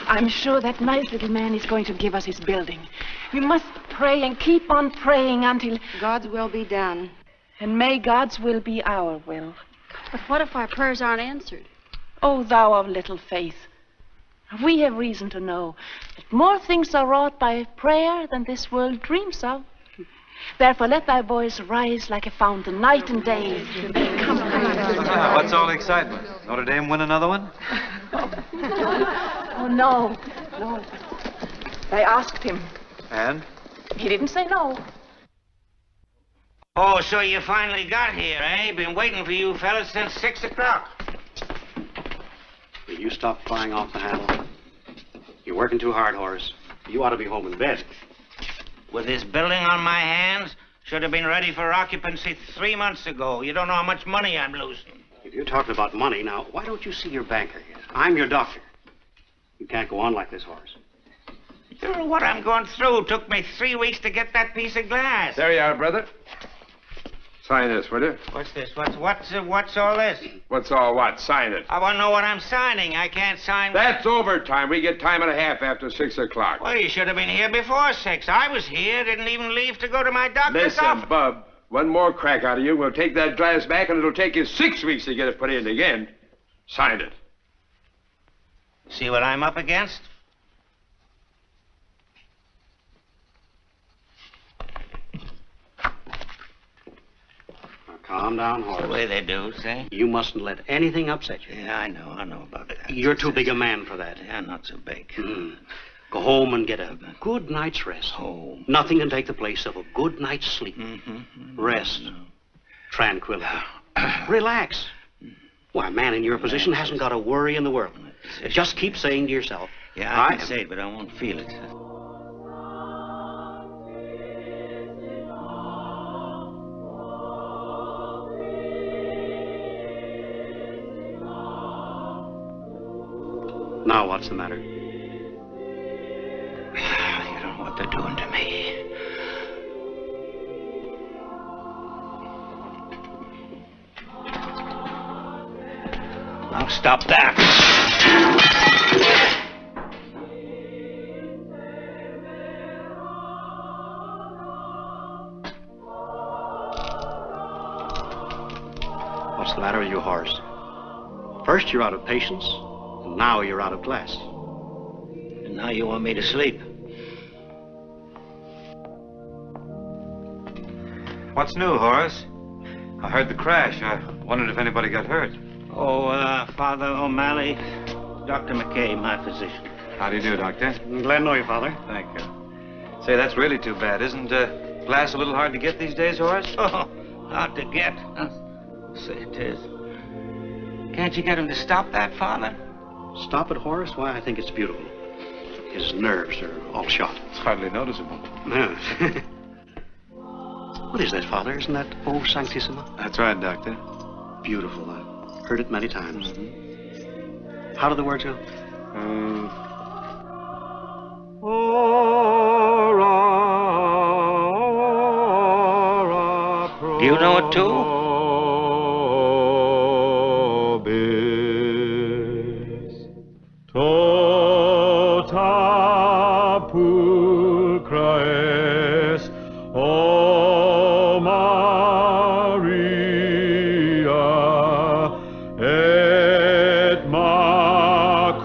I'm sure that nice little man is going to give us his building. We must pray and keep on praying until God's will be done. And may God's will be our will. But what if our prayers aren't answered? O thou of little faith, we have reason to know that more things are wrought by prayer than this world dreams of. Therefore let thy voice rise like a fountain night and day. Come on. What's all the excitement? Notre Dame win another one? Oh, no. No. I asked him. And? He didn't say no. Oh, so you finally got here, eh? Been waiting for you fellas since 6 o'clock. Will you stop flying off the handle? You're working too hard, Horace. You ought to be home in bed. With this building on my hands, should have been ready for occupancy 3 months ago. You don't know how much money I'm losing. If you're talking about money, now, why don't you see your banker here? I'm your doctor. You can't go on like this, Horace. You know what I'm going through. Took me 3 weeks to get that piece of glass. There you are, brother. Sign this, will you? What's this? What's all this? What's all what? Sign it. I want to know what I'm signing. I can't sign... That's overtime. We get time and a half after 6 o'clock. Well, you should have been here before 6. I was here. Didn't even leave to go to my doctor's Listen, office. Bub, one more crack out of you. We'll take that glass back, and it'll take you 6 weeks to get it put in again. Sign it. See what I'm up against? Calm down, Horace. The way they do, see? You mustn't let anything upset you. Yeah, I know about that. You're too big a man for that. Yeah, not so big. Go home and get a good night's rest. Home. Nothing can take the place of a good night's sleep. Rest. Tranquility. Relax. Why, a man in your position hasn't got a worry in the world. Just keep saying to yourself... Yeah, I can say it, but I won't feel it. Now what's the matter? You don't know what they're doing to me. Now stop that. What's the matter with you, Horace? First you're out of patience, and now you're out of class. And now you want me to sleep. What's new, Horace? I heard the crash. I wondered if anybody got hurt. Oh, Father O'Malley, Dr. McKay, my physician. How do you do, Doctor? Glad to know you, Father. Thank you. Say, that's really too bad. Isn't glass a little hard to get these days, Horace? Oh, hard to get. Say it is. Can't you get him to stop that, Father? Stop it, Horace? Why, I think it's beautiful. His nerves are all shot. It's hardly noticeable. No. What is that, Father? Isn't that O Sanctissima? That's right, Doctor. Beautiful. I've heard it many times. How do the words go? Do you know it too? Tota pulcra es, O Maria, et macula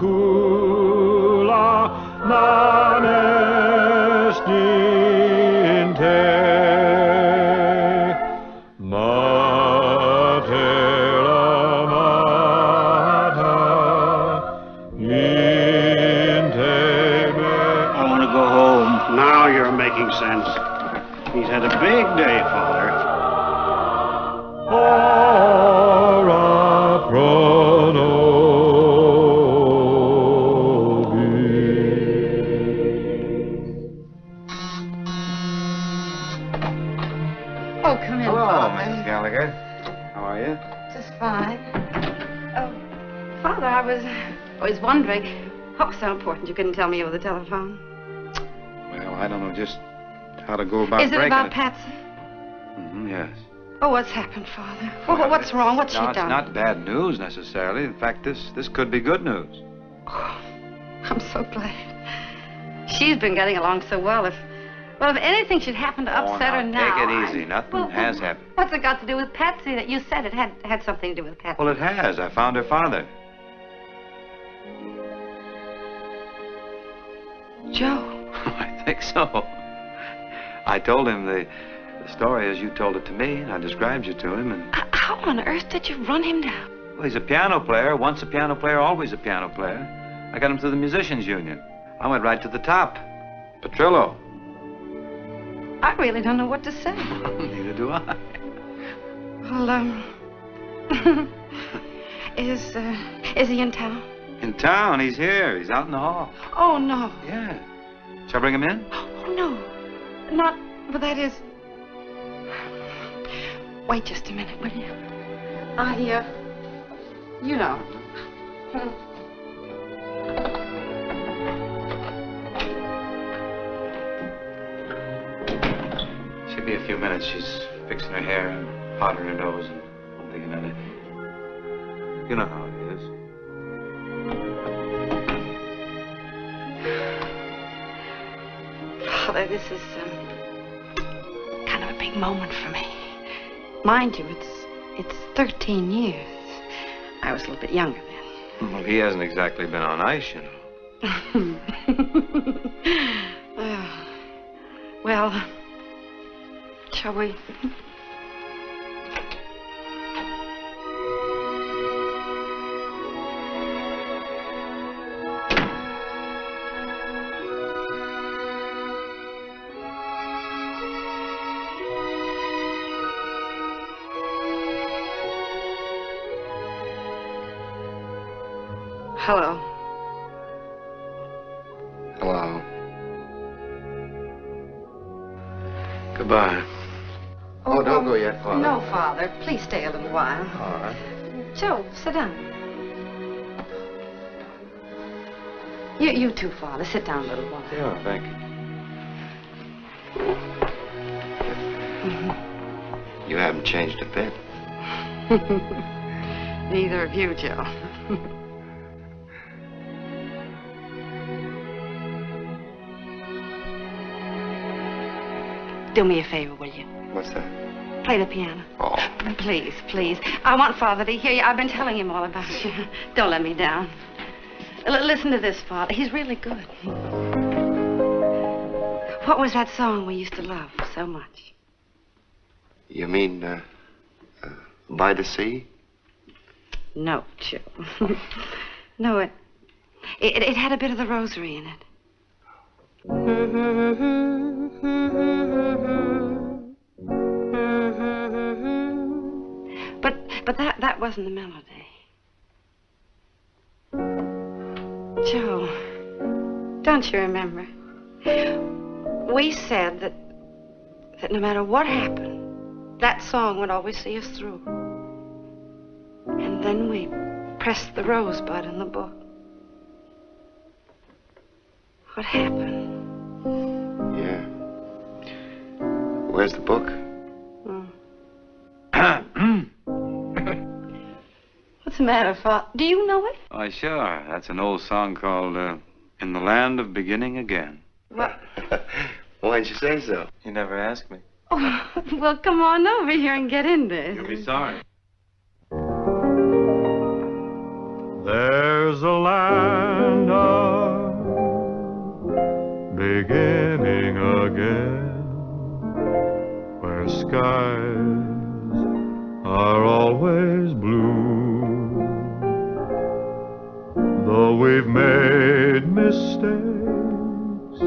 fine. Oh, Father, I was wondering. Oh, so important you couldn't tell me over the telephone. Well, I don't know just how to go about Is it breaking about Patsy? Yes. Oh, what's happened, Father? Oh, what's wrong? What's she No, it's done? not bad news necessarily. In fact, this could be good news. Oh, I'm so glad. She's been getting along so well. If anything should happen to upset her now. Take it easy. Nothing has happened. What's it got to do with Patsy? That you said it had something to do with Patsy. Well, it has. I found her father. Joe. I think so. I told him the story as you told it to me, and I described you to him, and... How on earth did you run him down? Well, he's a piano player. Once a piano player, always a piano player. I got him through the Musicians Union. I went right to the top. Petrillo. I really don't know what to say. Neither do I. Well, is he in town? In town? He's here. He's out in the hall. Oh, no. Yeah. Shall I bring him in? Oh, no. Not, but that is... Wait just a minute, will you? You know. She'll be a few minutes. She's fixing her hair and powdering her nose and one thing and another. You know how it is. Father, this is kind of a big moment for me. Mind you, it's 13 years. I was a little bit younger then. Well, he hasn't exactly been on ice, you know. Well, shall we? Hello. Hello. Goodbye. Oh, don't go yet, Father. No, Father. Please stay a little while. All right. Joe, sit down. You too, Father. Sit down a little while. Yeah, thank you. You haven't changed a bit. Neither of you, Joe. Do me a favor, will you? What's that? Play the piano. Oh. Please, please. I want Father to hear you. I've been telling him all about you. Don't let me down. Listen to this, Father. He's really good. What was that song we used to love so much? You mean, By the Sea? No, Joe. No, it had a bit of the rosary in it. But that wasn't the melody. Joe, don't you remember? We said that no matter what happened, that song would always see us through. And then we pressed the rosebud in the book. What happened? Yeah. Where's the book? What's the matter, Father? Do you know it? Why, sure. That's an old song called In the Land of Beginning Again. What? Why'd you say so? You never asked me. Oh, well, come on over here and get in there. You'll be sorry. There's a land of beginning again, where skies are always blue. Though we've made mistakes,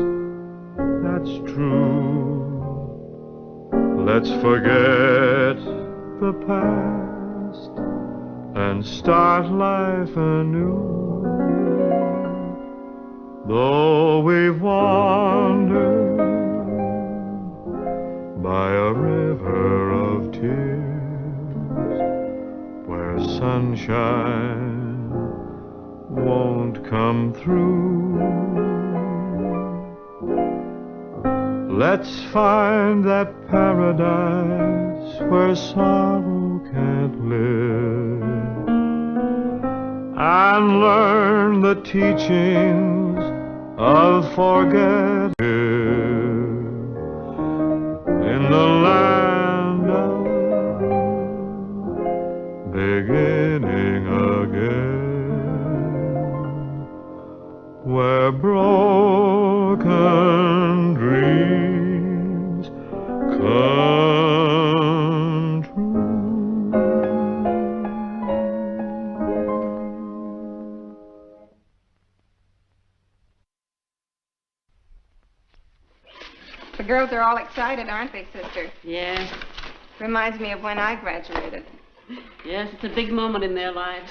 that's true. Let's forget the past and start life anew. Though we've wandered by a river of tears, where sunshine won't come through. Let's find that paradise where sorrow can't live, and learn the teachings of forgetting in the land of beginning again, where broken dreams come true. The girls are all excited, aren't they, sister? Yes. Reminds me of when I graduated. Yes, it's a big moment in their lives.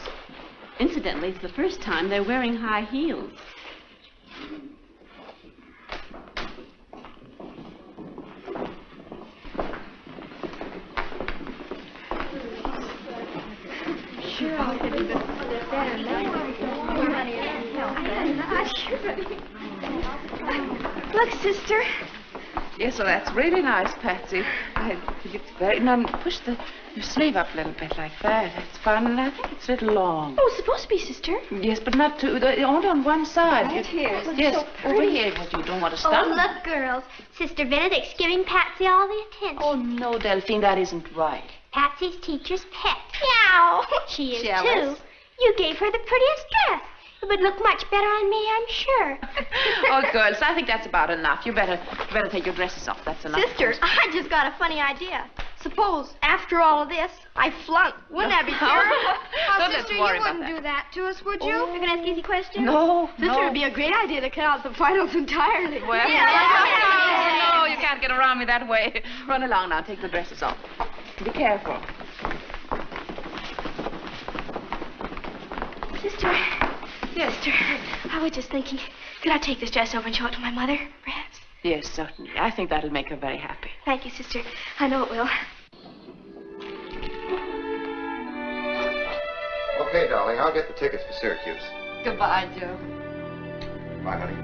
Incidentally, it's the first time they're wearing high heels. Sure, I'll give you this. Look, sister. Yes, well, that's really nice, Patsy. I think it's very... Now, push your sleeve up a little bit like that. That's fine, and I think it's a little long. Oh, it's supposed to be, sister. Yes, but not too... Only on one side. Right here. Yes, So over here. Well, you don't want to stop. Oh, look, girls. Sister Benedict's giving Patsy all the attention. Oh, no, Delphine, that isn't right. Patsy's teacher's pet. Meow. She is, Jealous. too. You gave her the prettiest dress. It would look much better on me, I'm sure. Oh, girls, I think that's about enough. You better take your dresses off. That's enough. Sister, I just got a funny idea. Suppose, after all of this, I flunk. Wouldn't that be terrible? Don't let's worry you about wouldn't that. do that to us, would you? You're going to ask easy questions? No, Sister, no. it'd be a great idea to cut out the finals entirely. Well, no, you can't get around me that way. Run along now. Take the dresses off. Be careful. Sister. Yes. Sister, I was just thinking, could I take this dress over and show it to my mother, perhaps? Yes, certainly. I think that'll make her very happy. Thank you, sister. I know it will. Okay, darling, I'll get the tickets for Syracuse. Goodbye, Joe. Bye, honey.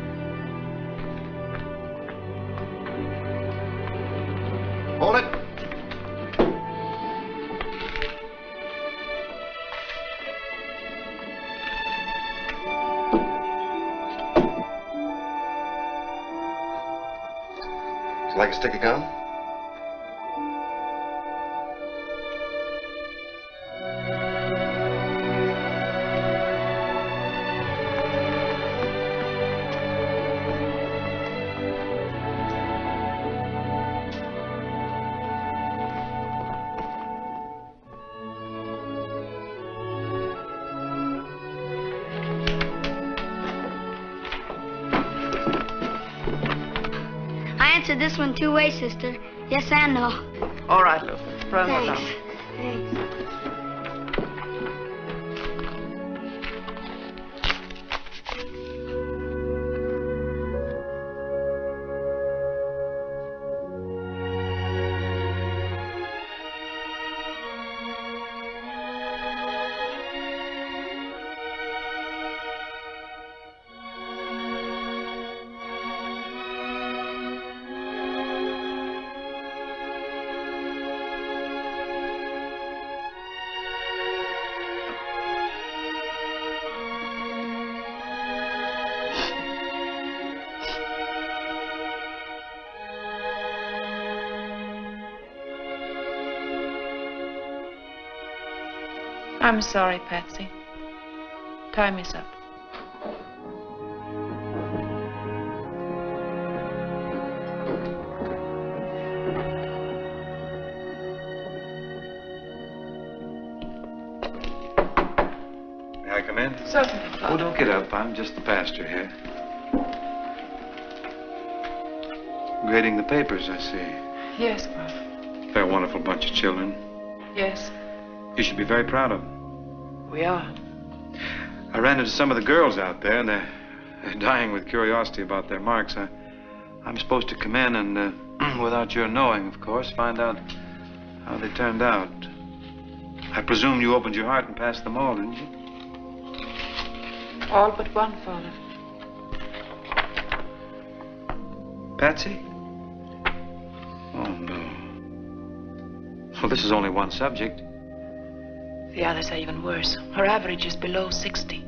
Hold it. Would you like a stick of gum? I answered this one 2 ways, sister. Yes and no. All right, Luther. Run along. Thanks. Thanks. I'm sorry, Patsy. Time is up. May I come in? Certainly, Oh, Father. don't get up. I'm just the pastor here. Grading the papers, I see. Yes, Father. They're a wonderful bunch of children. Yes, You should be very proud of them. we are. I ran into some of the girls out there, and they're dying with curiosity about their marks. I'm supposed to come in and, without your knowing, of course, find out how they turned out. I presume you opened your heart and passed them all, didn't you? All but one, Father. Patsy? Oh, no. Well, this is only one subject. The others are even worse. Her average is below 60.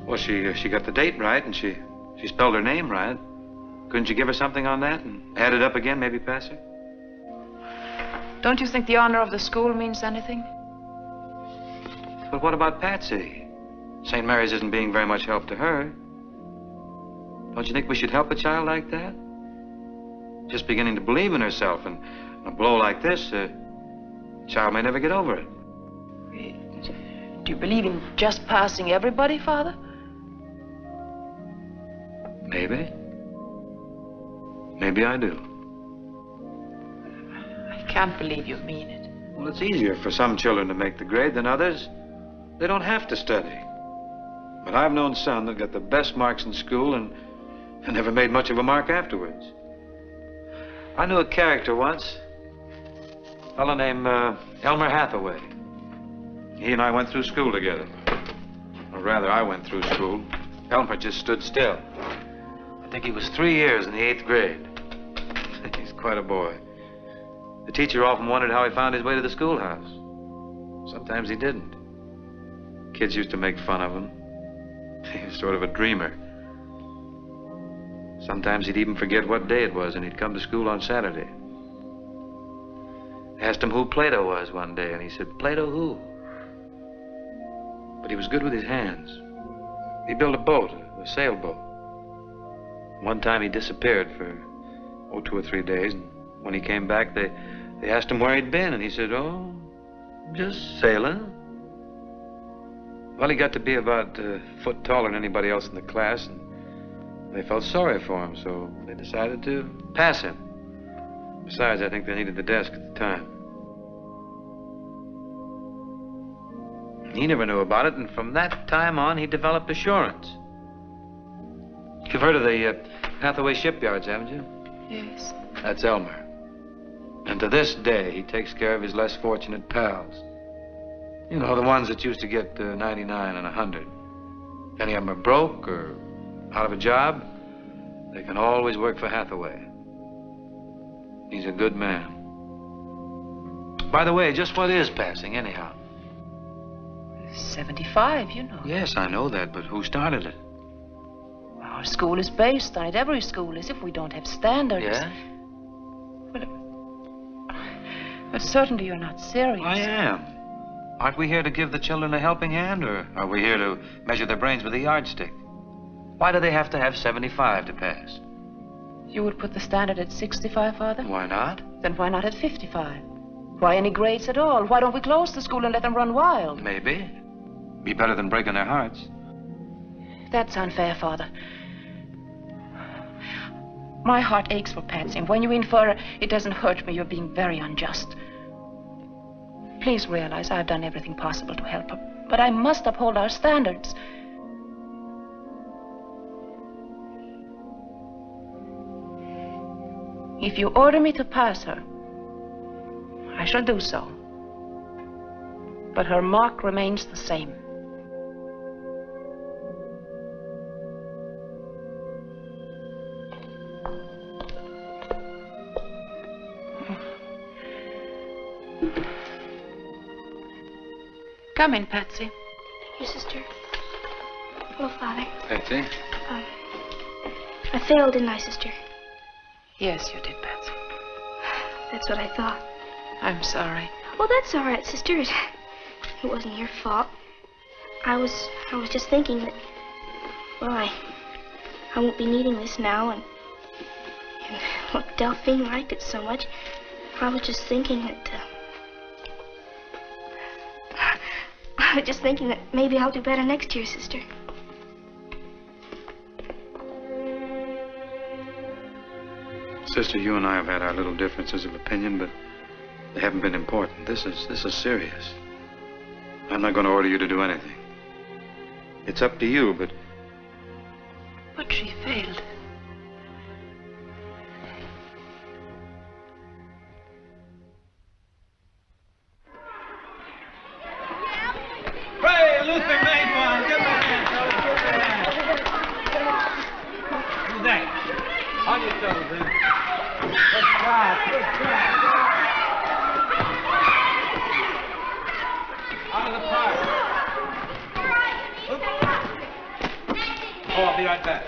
Well, she got the date right, and she spelled her name right. Couldn't you give her something on that and add it up again, maybe pass her? Don't you think the honor of the school means anything? But what about Patsy? St. Mary's isn't being very much help to her. Don't you think we should help a child like that? Just beginning to believe in herself, and a blow like this, a child may never get over it. Do you believe in just passing everybody, Father? Maybe. Maybe I do. I can't believe you mean it. Well, it's easier for some children to make the grade than others. They don't have to study. But I've known some that got the best marks in school and never made much of a mark afterwards. I knew a character once, a fellow named Elmer Hathaway. He and I went through school together. Or rather, I went through school. Elmer just stood still. I think he was 3 years in the 8th grade. He's quite a boy. The teacher often wondered how he found his way to the schoolhouse. Sometimes he didn't. Kids used to make fun of him. He was sort of a dreamer. Sometimes he'd even forget what day it was, and he'd come to school on Saturday. I asked him who Plato was one day, and he said, "Plato who?" But he was good with his hands. He built a boat, a sailboat. One time he disappeared for, 2 or 3 days, and when he came back, they asked him where he'd been, and he said, "Oh, just sailing." Well, he got to be about a foot taller than anybody else in the class, and they felt sorry for him, so they decided to pass him. Besides, I think they needed the desk at the time. He never knew about it, and from that time on, he developed assurance. You've heard of the Hathaway shipyards, haven't you? Yes. That's Elmer. And to this day, he takes care of his less fortunate pals. You know, the ones that used to get 99 and 100. If any of them are broke or out of a job, they can always work for Hathaway. He's a good man. By the way, just what is passing, anyhow? 75, you know. Yes, I know that, but who started it? Our school is based on it. Every school is. If we don't have standards. Yeah? But certainly you're not serious. I am. Aren't we here to give the children a helping hand, or are we here to measure their brains with a yardstick? Why do they have to have 75 to pass? You would put the standard at 65, Father? Why not? Then why not at 55? Why any grades at all? Why don't we close the school and let them run wild? Maybe. Be better than breaking their hearts. That's unfair, Father. My heart aches for Patsy, and when you infer it doesn't hurt me, you're being very unjust. Please realize I've done everything possible to help her, but I must uphold our standards. If you order me to pass her, I shall do so. But her mark remains the same. Come in, Patsy. Thank you, Sister. Hello, Father. Patsy? I failed, didn't I, Sister? Yes, you did, Patsy. That's what I thought. I'm sorry. Well, that's all right, Sister. It wasn't your fault. I was just thinking that, well, I won't be needing this now, and look, Delphine liked it so much. I was just thinking that maybe I'll do better next year, Sister. Sister, you and I have had our little differences of opinion, but they haven't been important. This is serious. I'm not going to order you to do anything. It's up to you, but... But she failed. Luther made one. Give him a hand, fellas. Give him a hand. Who's that? On your toes, then. Good job. Good job. Out of the park. Oh, I'll be right back.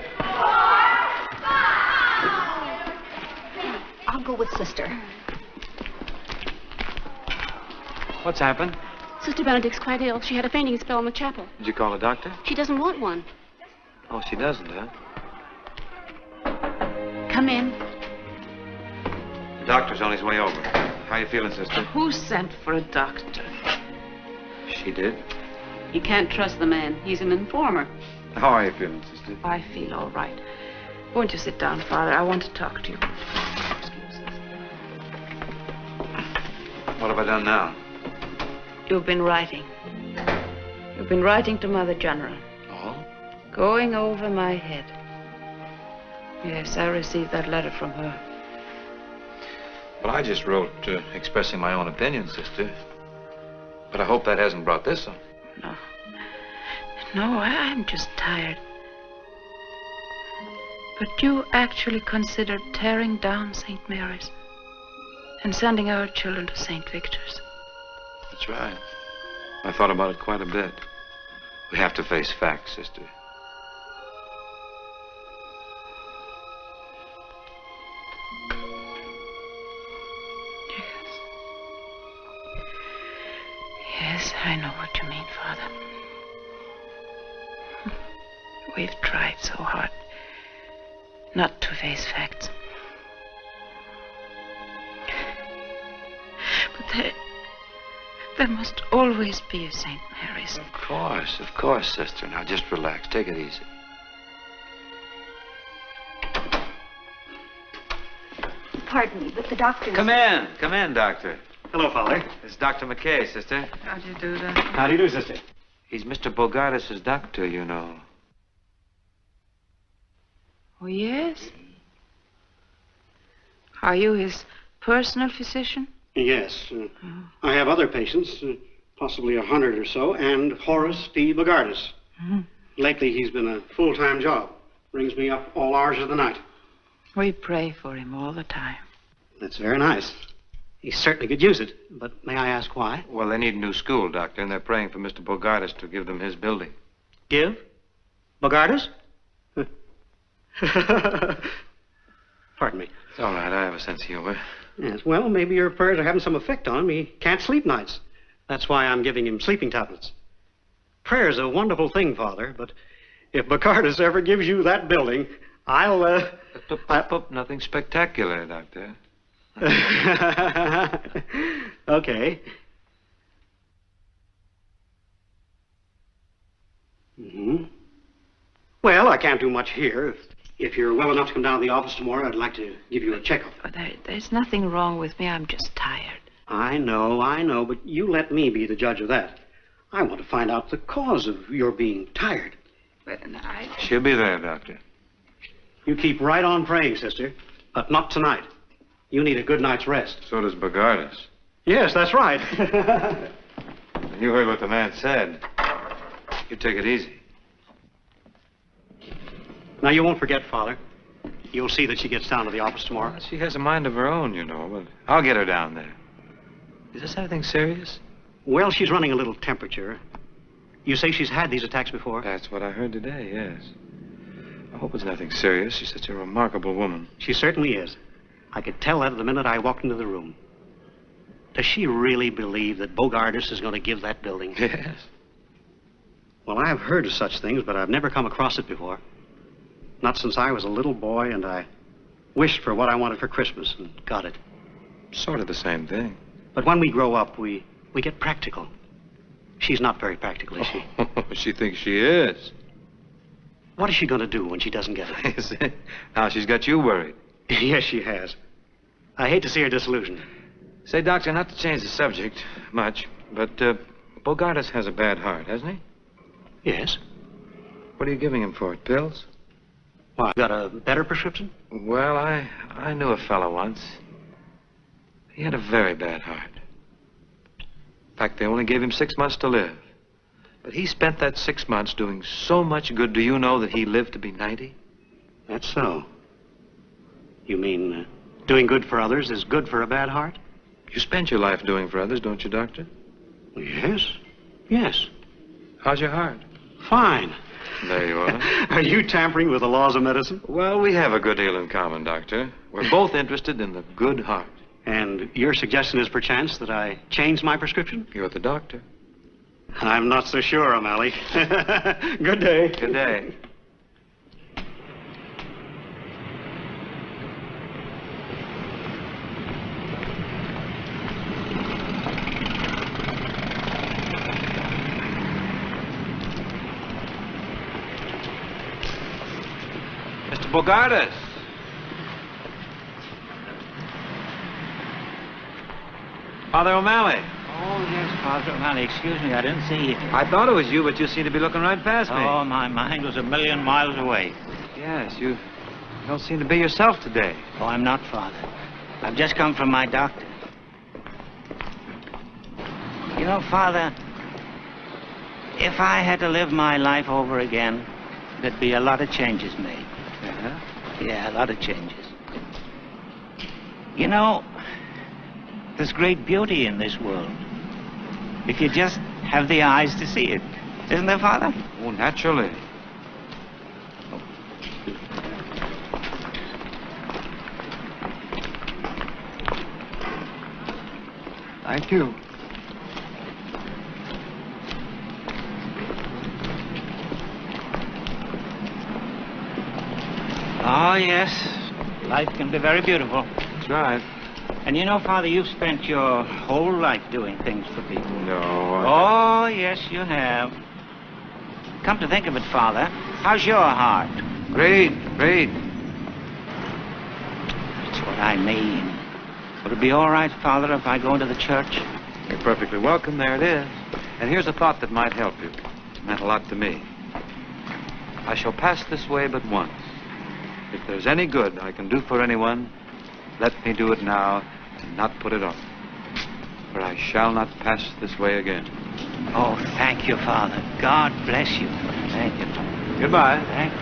I'll go with Sister. What's happened? Sister Benedict's quite ill. She had a fainting spell in the chapel. Did you call a doctor? She doesn't want one. Oh, she doesn't, huh? Come in. The doctor's on his way over. How you feeling, sister? Who sent for a doctor? She did. You can't trust the man. He's an informer. How are you feeling, sister? I feel all right. Won't you sit down, Father? I want to talk to you. What have I done now? You've been writing. You've been writing to Mother General. Oh? Going over my head. Yes, I received that letter from her. Well, I just wrote expressing my own opinion, sister. But I hope that hasn't brought this on. No. No, I'm just tired. But you actually considered tearing down St. Mary's and sending our children to St. Victor's. That's right. I thought about it quite a bit. We have to face facts, sister. Yes, I know what you mean, Father. We've tried so hard not to face facts. But there must always be a St. Mary's. Of course, sister. Now just relax. Take it easy. Pardon me, but the doctor... Come in, Doctor. Hello, Father. It's Dr. McKay, sister. How do you do that? How do you do, sister? He's Mr. Bogardus' doctor, you know. Oh, yes? Are you his personal physician? Yes. I have other patients, possibly 100 or so, and Horace D. Bogardus. Lately, he's been a full-time job. Brings me up all hours of the night. We pray for him all the time. That's very nice. He certainly could use it, but may I ask why? Well, they need a new school, Doctor, and they're praying for Mr. Bogardus to give them his building. Give? Bogardus? Pardon me. It's all right. I have a sense of humor. Yes, well, maybe your prayers are having some effect on him. He can't sleep nights. That's why I'm giving him sleeping tablets. Prayer's a wonderful thing, Father, but if Bogardus ever gives you that building, I'll, Nothing spectacular, Doctor. Okay. Well, I can't do much here. If you're well enough to come down to the office tomorrow, I'd like to give you a checkup. There's nothing wrong with me. I'm just tired. I know, but you let me be the judge of that. I want to find out the cause of your being tired. She'll be there, Doctor. You keep right on praying, sister, but not tonight. You need a good night's rest. So does Bogardus. Yes, that's right. You heard what the man said. You take it easy. Now, you won't forget, Father. You'll see that she gets down to the office tomorrow. Well, she has a mind of her own, you know, but I'll get her down there. Is this anything serious? Well, she's running a little temperature. You say she's had these attacks before? That's what I heard today, yes. I hope it's nothing serious. She's such a remarkable woman. She certainly is. I could tell that the minute I walked into the room. Does she really believe that Bogardus is going to give that building? Yes. Well, I've heard of such things, but I've never come across it before. Not since I was a little boy, and I wished for what I wanted for Christmas and got it. Sort of the same thing. But when we grow up, we get practical. She's not very practical, is she? She thinks she is. What is she going to do when she doesn't get it? Is it? Now she's got you worried. Yes, she has. I hate to see her disillusioned. Say, Doctor, not to change the subject much, but Bogardus has a bad heart, hasn't he? Yes. What are you giving him for it? Pills? Well, got a better prescription? Well, I knew a fellow once. He had a very bad heart. In fact, they only gave him 6 months to live. But he spent that 6 months doing so much good. Do you know that he lived to be 90? That's so. You mean doing good for others is good for a bad heart? You spend your life doing for others, don't you, Doctor? Yes. Yes. How's your heart? Fine. There you are. Are you tampering with the laws of medicine? Well, we have a good deal in common, Doctor. We're both interested in the good heart. And your suggestion is perchance that I change my prescription? You're the doctor. I'm not so sure, O'Malley. Good day. Good day. Mr. Bogardus. Father O'Malley. Oh, yes, Father O'Malley. Excuse me, I didn't see you. I thought it was you, but you seem to be looking right past me. Oh, my mind was a million miles away. Yes, you don't seem to be yourself today. Oh, I'm not, Father. I've just come from my doctor. You know, Father, if I had to live my life over again, there'd be a lot of changes made. Uh-huh. Yeah, a lot of changes. You know, there's great beauty in this world. If you just have the eyes to see it. Isn't there, Father? Oh, naturally. Thank you. Oh, yes. Life can be very beautiful. That's right. And you know, Father, you've spent your whole life doing things for people. No. Oh, yes, you have. Come to think of it, Father, how's your heart? Great, great. That's what I mean. Would it be all right, Father, if I go into the church? You're perfectly welcome. There it is. And here's a thought that might help you. It meant a lot to me. I shall pass this way but once. If there's any good I can do for anyone, let me do it now and not put it off. For I shall not pass this way again. Oh, thank you, Father. God bless you. Thank you. Goodbye. Thank you.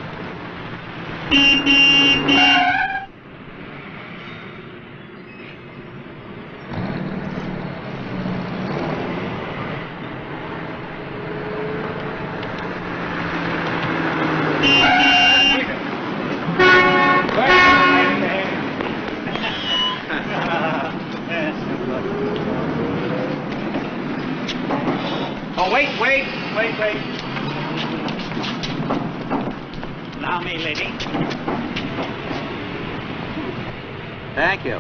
Oh, wait. Allow me, lady. Thank you.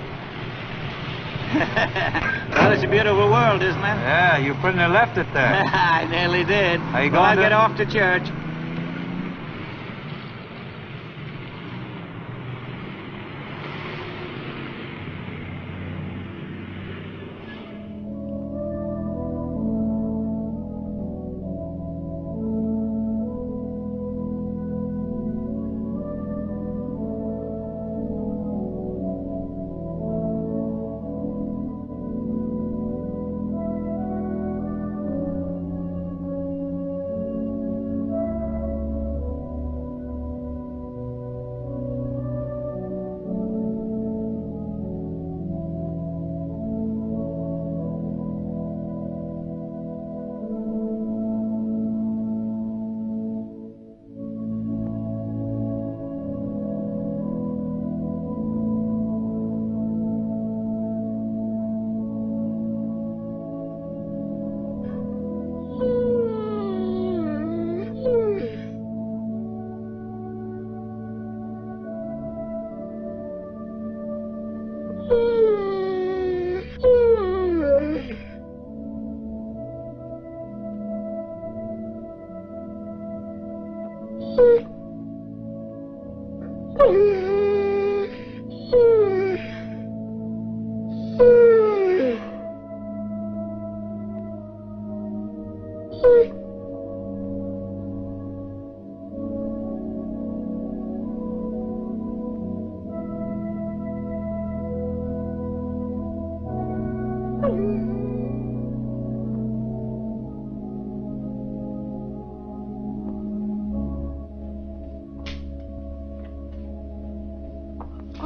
Well, it's a beautiful world, isn't it? Yeah, you pretty near left it there. I nearly did. Are you Well, going to... get off to church.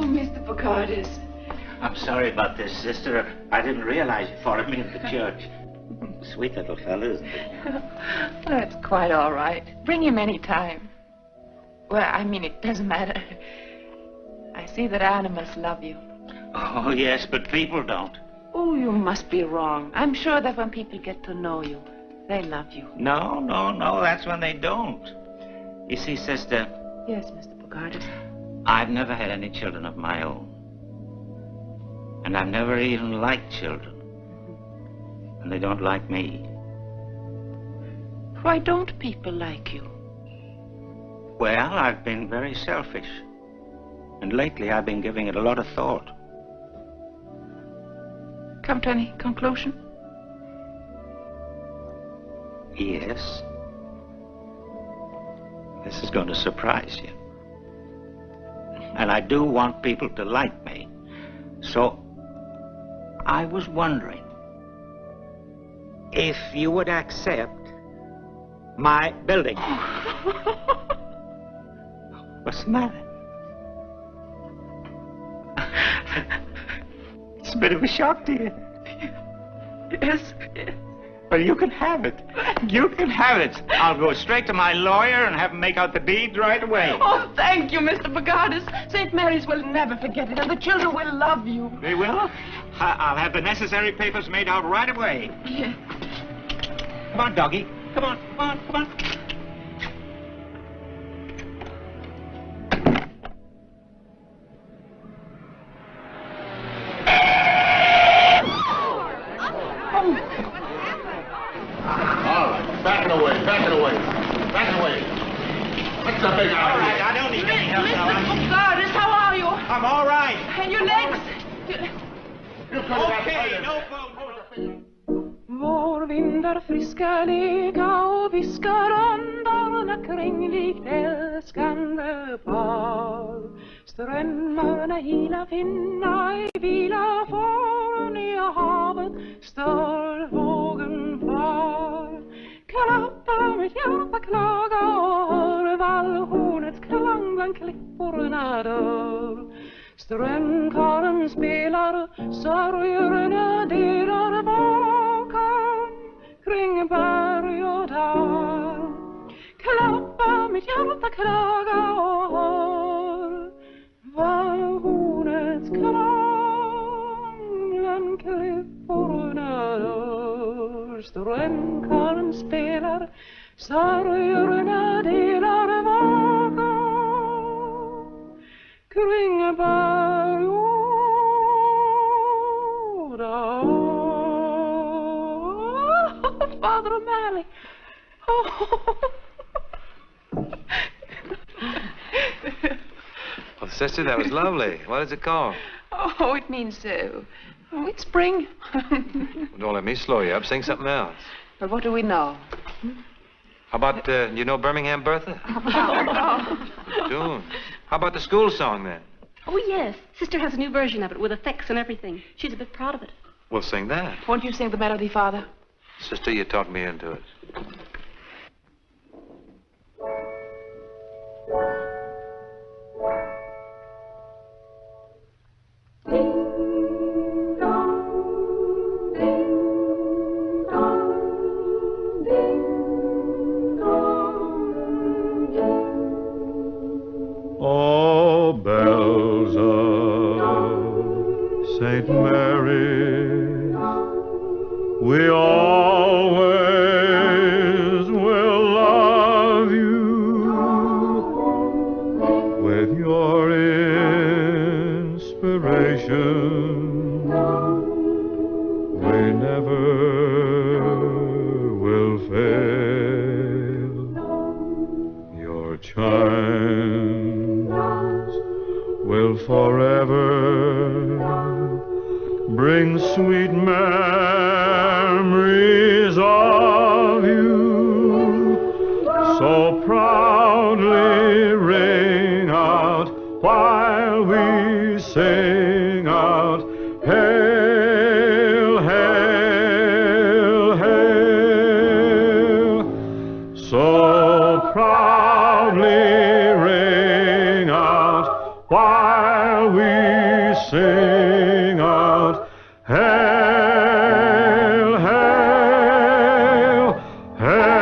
Mr. Bogardus. I'm sorry about this, sister. I didn't realize you followed me into church. Sweet little fellow, isn't he? Oh, it's quite all right. Bring him any time. Well, I mean, it doesn't matter. I see that animals love you. Oh, yes, but people don't. Oh, you must be wrong. I'm sure that when people get to know you, they love you. No, that's when they don't. You see, sister... Yes, Mr. Bogardus. I've never had any children of my own. And I've never even liked children. And they don't like me. Why don't people like you? Well, I've been very selfish. And lately I've been giving it a lot of thought. Come to any conclusion? Yes. This is going to surprise you. And I do want people to like me. So, I was wondering if you would accept my building. What's the matter? It's a bit of a shock to you. Yes. Well, you can have it. You can have it. I'll go straight to my lawyer and have him make out the deed right away. Oh, thank you, Mr. Bogardus. St. Mary's will never forget it, and the children will love you. They will? I'll have the necessary papers made out right away. Yeah. Come on, doggy. Come on, come on, come on. Back it away, back it away, back it away. What's the big idea? All right, I don't need any help now. Mr. Bogardus, how are you? I'm all right. And your legs? Okay, no problem. Vår vindar friska lega och viskar andarna kring likt älskande par. Strömmarna hila finna i vila för nya havet stör vågen far. Klappa mitt hjärta klaga och hör vallhornets klang bland klipporna dör. Strömkaren spelar, sorgerna delar bakom kring berg och dal. Klappa mitt hjärta klaga och hör vallhornets klang bland klipporna dör. Strömkaren spelar, sorgerna delar bakom kring berg och dal. Father O'Malley. Well, sister, that was lovely. What does it call? Oh, it means, it's spring. Don't let me slow you up. Sing something else. But what do we know? How about, you know Birmingham Bertha? Oh, Tune. How about the school song, then? Oh, yes. Sister has a new version of it with effects and everything. She's a bit proud of it. We'll sing that. Won't you sing the melody, Father? Sister, you talked me into it. Oh, bells of St. Mary's, we always will love you with your inspiration. We never will fail. Your chimes will forever bring sweet memories of you. So proudly ring out while we sing out, hail, hail, hail. So proudly ring out while we sing out, Hail, hail, hail.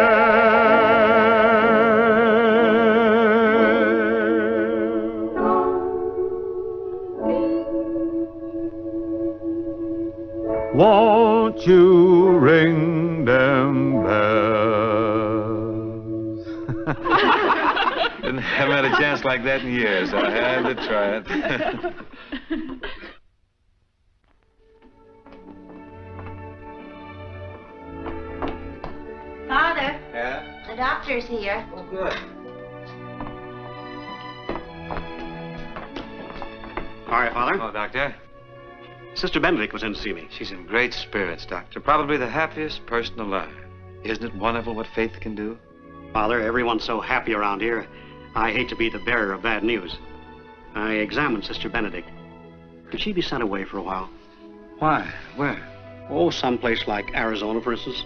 Won't you ring them bells? Haven't had a chance like that in years. I had to try it. Father, Yeah? the doctor's here. Oh, good. All right, Father. Oh, Doctor. Sister Benedict was in to see me. She's in great spirits, Doctor. Probably the happiest person alive. Isn't it wonderful what faith can do? Father, everyone's so happy around here. I hate to be the bearer of bad news. I examined Sister Benedict. Could she be sent away for a while? Why? Where? Oh, someplace like Arizona, for instance.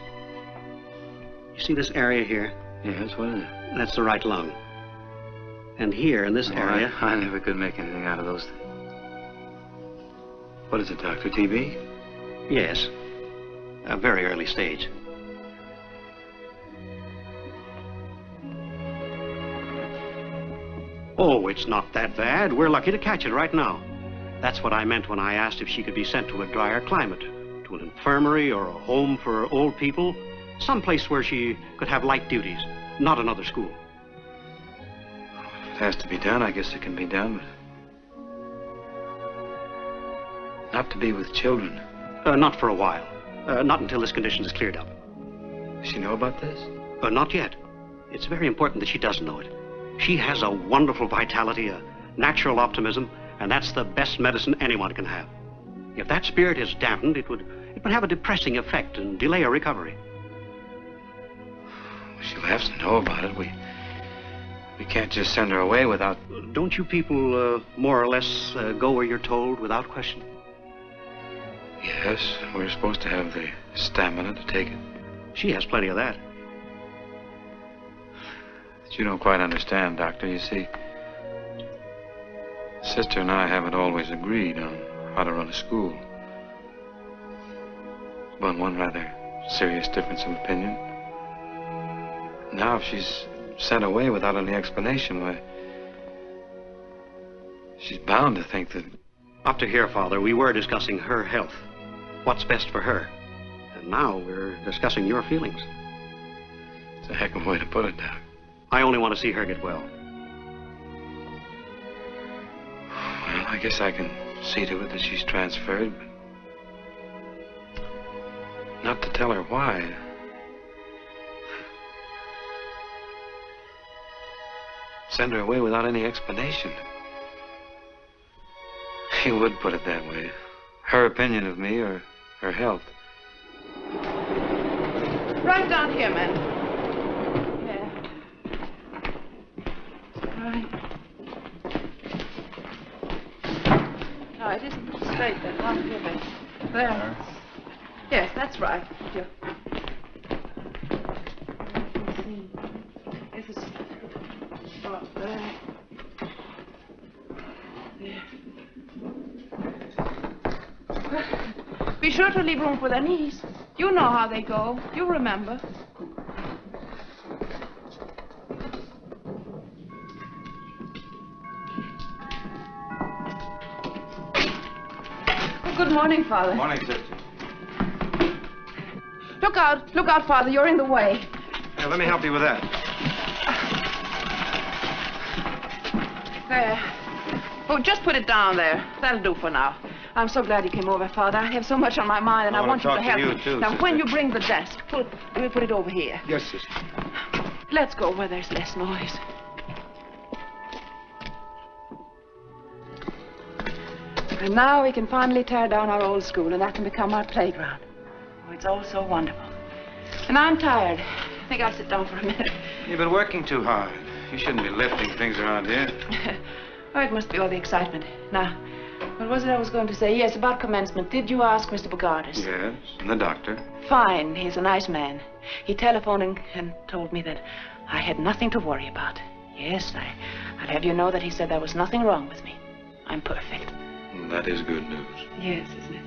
You see this area here? Yes, what is it? That's the right lung. And here, in this area... I never could make anything out of those things. What is it, Doctor? TB? Yes. A very early stage. Oh, it's not that bad. We're lucky to catch it right now. That's what I meant when I asked if she could be sent to a drier climate, to an infirmary or a home for old people, someplace where she could have light duties, not another school. If it has to be done, I guess it can be done, but... not to be with children. Not for a while. Not until this condition is cleared up. Does she know about this? Not yet. It's very important that she does know it. She has a wonderful vitality, a natural optimism, and that's the best medicine anyone can have. If that spirit is dampened, it would have a depressing effect and delay her recovery. She'll have to know about it. We can't just send her away without... Don't you people more or less go where you're told without question? Yes, we're supposed to have the stamina to take it. She has plenty of that. But you don't quite understand, Doctor. You see, Sister and I haven't always agreed on how to run a school. There's been one rather serious difference of opinion. Now, if she's sent away without any explanation, why, she's bound to think that... Up to here, Father, we were discussing her health. What's best for her. And now we're discussing your feelings. It's a heck of a way to put it, Doc. I only want to see her get well. Well, I guess I can see to it that she's transferred, but not to tell her why. Send her away without any explanation. He would put it that way. Her opinion of me or her health. Right down here, man. Yeah. Right. No, it isn't straight then. Down here, man. There. Yes, that's right. Yeah. Let's see. This is... Oh, there. There. Be sure to leave room for their knees. You know how they go. You remember. Good morning, Father. Morning, Sister. Look out, Father. You're in the way. Hey, let me help you with that. There. Oh, just put it down there. That'll do for now. I'm so glad you came over, Father. I have so much on my mind, and I want you to help me. Too, now, Sister. when you bring the desk, we'll put it over here. Yes, Sister. Let's go where there's less noise. And now we can finally tear down our old school, and that can become our playground. Oh, it's all so wonderful. And I'm tired. I think I'll sit down for a minute. You've been working too hard. You shouldn't be lifting things around here. Oh, it must be all the excitement. Now, what was it I was going to say? Yes, about commencement. Did you ask Mr. Bogardus? Yes, and the doctor. Fine. He's a nice man. He telephoned and told me that I had nothing to worry about. Yes, I'd have you know that he said there was nothing wrong with me. I'm perfect. And that is good news. Yes, isn't it?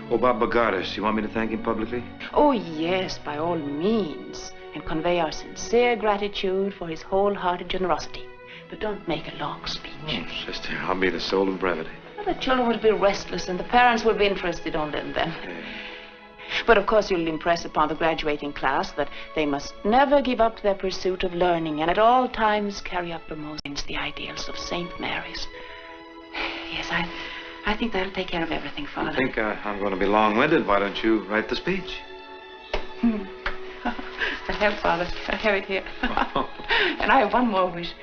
Oh, Bob Bogardus, you want me to thank him publicly? Oh, yes, by all means. And convey our sincere gratitude for his wholehearted generosity. But don't make a long speech. Oh, sister, I'll be the soul of brevity. The children will be restless and the parents will be interested only in them. But of course you'll impress upon the graduating class that they must never give up their pursuit of learning and at all times carry uppermost the ideals of St. Mary's. Yes, I think that'll take care of everything, Father. I think I'm going to be long-winded. Why don't you write the speech? I have, Father. I have it here. And I have one more wish.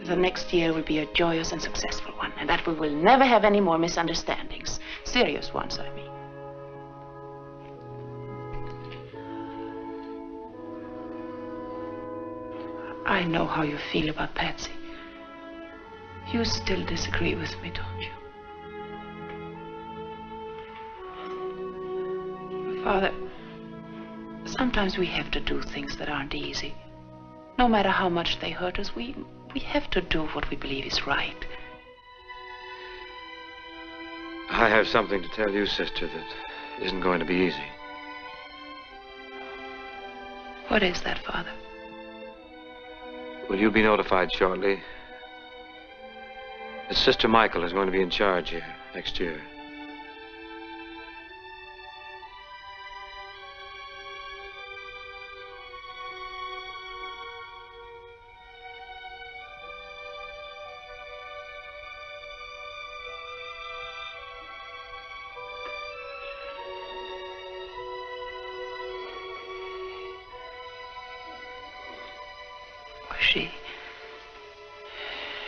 The next year will be a joyous and successful one, and that we will never have any more misunderstandings. Serious ones, I mean. I know how you feel about Patsy. You still disagree with me, don't you? Father, sometimes we have to do things that aren't easy. No matter how much they hurt us, we have to do what we believe is right. I have something to tell you, sister, that isn't going to be easy. What is that, Father? Will you be notified shortly? That Sister Michael is going to be in charge here next year.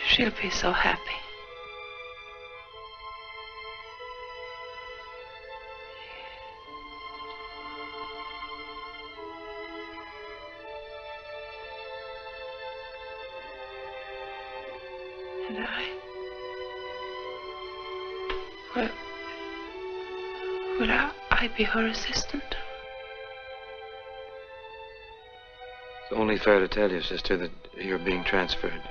She'll be so happy. And will I be her assistant? It's only fair to tell you, sister, that you're being transferred.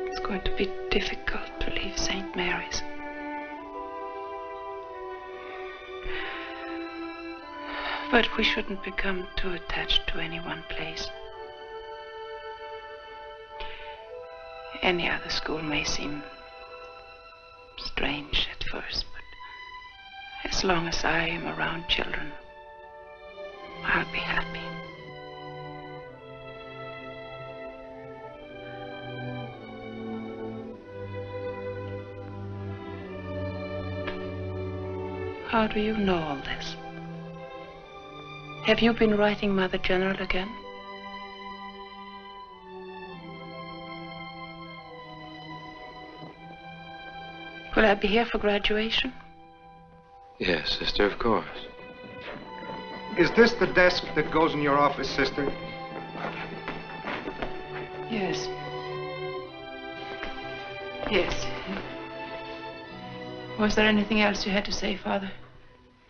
It's going to be difficult to leave St. Mary's. But we shouldn't become too attached to any one place. Any other school may seem strange at first, but as long as I am around children, I'll be happy. How do you know all this? Have you been writing Mother General again? Will I be here for graduation? Yes, sister, of course. Is this the desk that goes in your office, sister? Yes. Yes. Was there anything else you had to say, Father?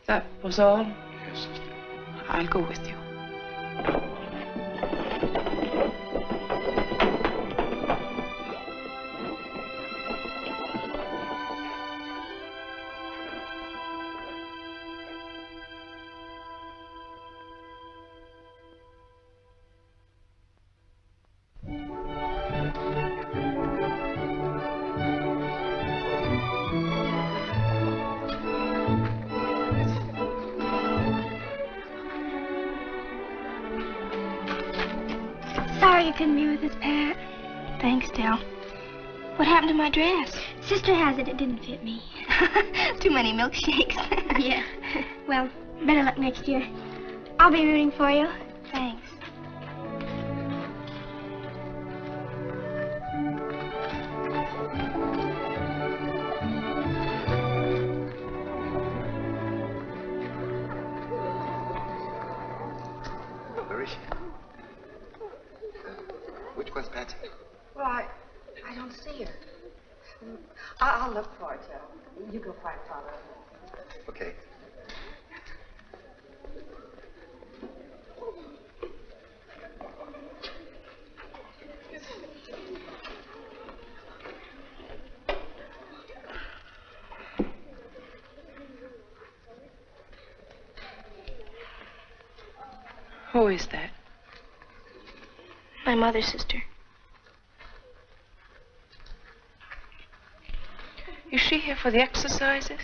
That was all? Yes, sister. I'll go with you. Sorry you couldn't be with us, Pat. Thanks, Del. What happened to my dress? Sister has it. It didn't fit me. Too many milkshakes. Yeah. Well, better luck next year. I'll be rooting for you. Thanks. I'll look for it, Joe. You go find Father. Okay. Who is that? My mother, sister. Is she here for the exercises?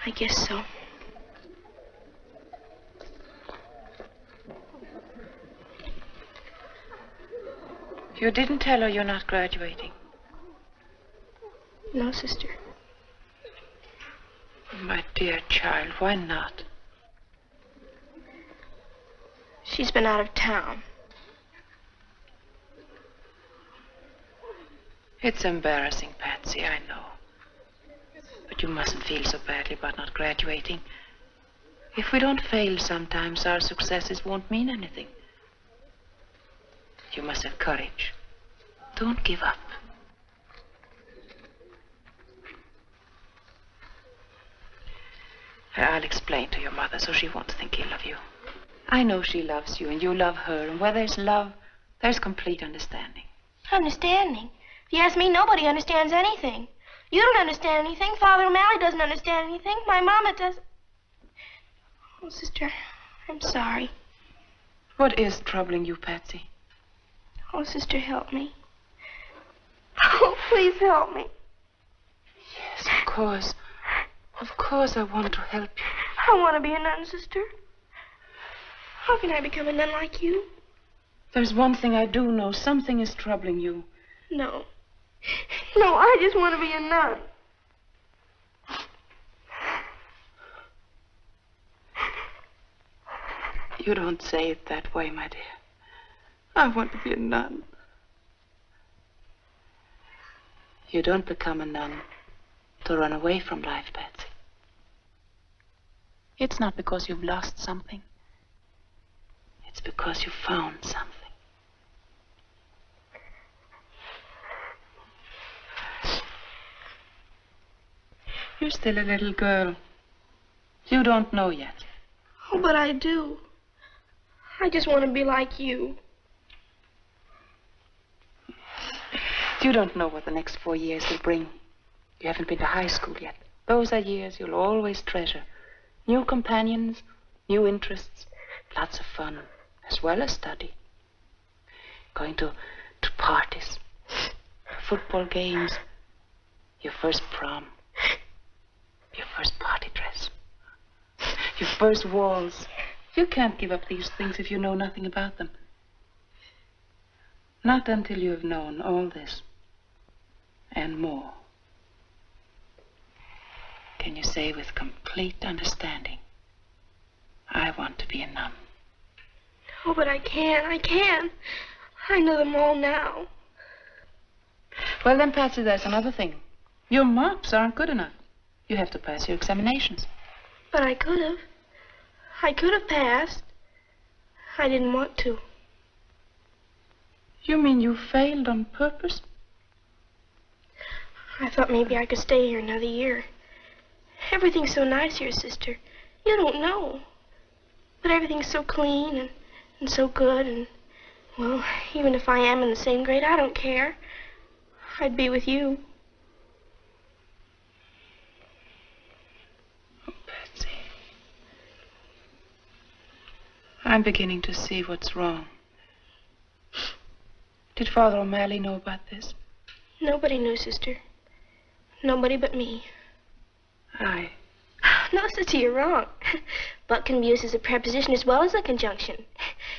I guess so. You didn't tell her you're not graduating. No, sister. My dear child, why not? She's been out of town. It's embarrassing, Patsy, I know. But you mustn't feel so badly about not graduating. If we don't fail sometimes, our successes won't mean anything. You must have courage. Don't give up. I'll explain to your mother so she won't think ill of you. I know she loves you and you love her, and where there's love, there's complete understanding. Understanding? If you ask me, nobody understands anything. You don't understand anything. Father O'Malley doesn't understand anything. My mama doesn't. Oh, sister, I'm sorry. What is troubling you, Patsy? Oh, sister, help me. Oh, please help me. Yes, of course. Of course I want to help you. I want to be a nun, sister. How can I become a nun like you? There's one thing I do know. Something is troubling you. No. No, I just want to be a nun. You don't say it that way, my dear. I want to be a nun. You don't become a nun to run away from life, Patsy. It's not because you've lost something. It's because you found something. You're still a little girl. You don't know yet. Oh, but I do. I just want to be like you. You don't know what the next 4 years will bring. You haven't been to high school yet. Those are years you'll always treasure. New companions, new interests, lots of fun, as well as study. Going to parties, football games, your first prom, your first party dress, your first waltz. You can't give up these things if you know nothing about them. Not until you have known all this and more. Can you say with complete understanding, I want to be a nun? Oh, but I can. I know them all now. Well, then, Patsy, there's another thing. Your marks aren't good enough. You have to pass your examinations. But I could have. I could have passed. I didn't want to. You mean you failed on purpose? I thought maybe I could stay here another year. Everything's so nice here, sister. You don't know. But everything's so clean and so good, and, well, even if I am in the same grade, I don't care. I'd be with you. Oh, Patsy. I'm beginning to see what's wrong. Did Father O'Malley know about this? Nobody knew, sister. Nobody but me. No, sister, you're wrong. But can be used as a preposition as well as a conjunction.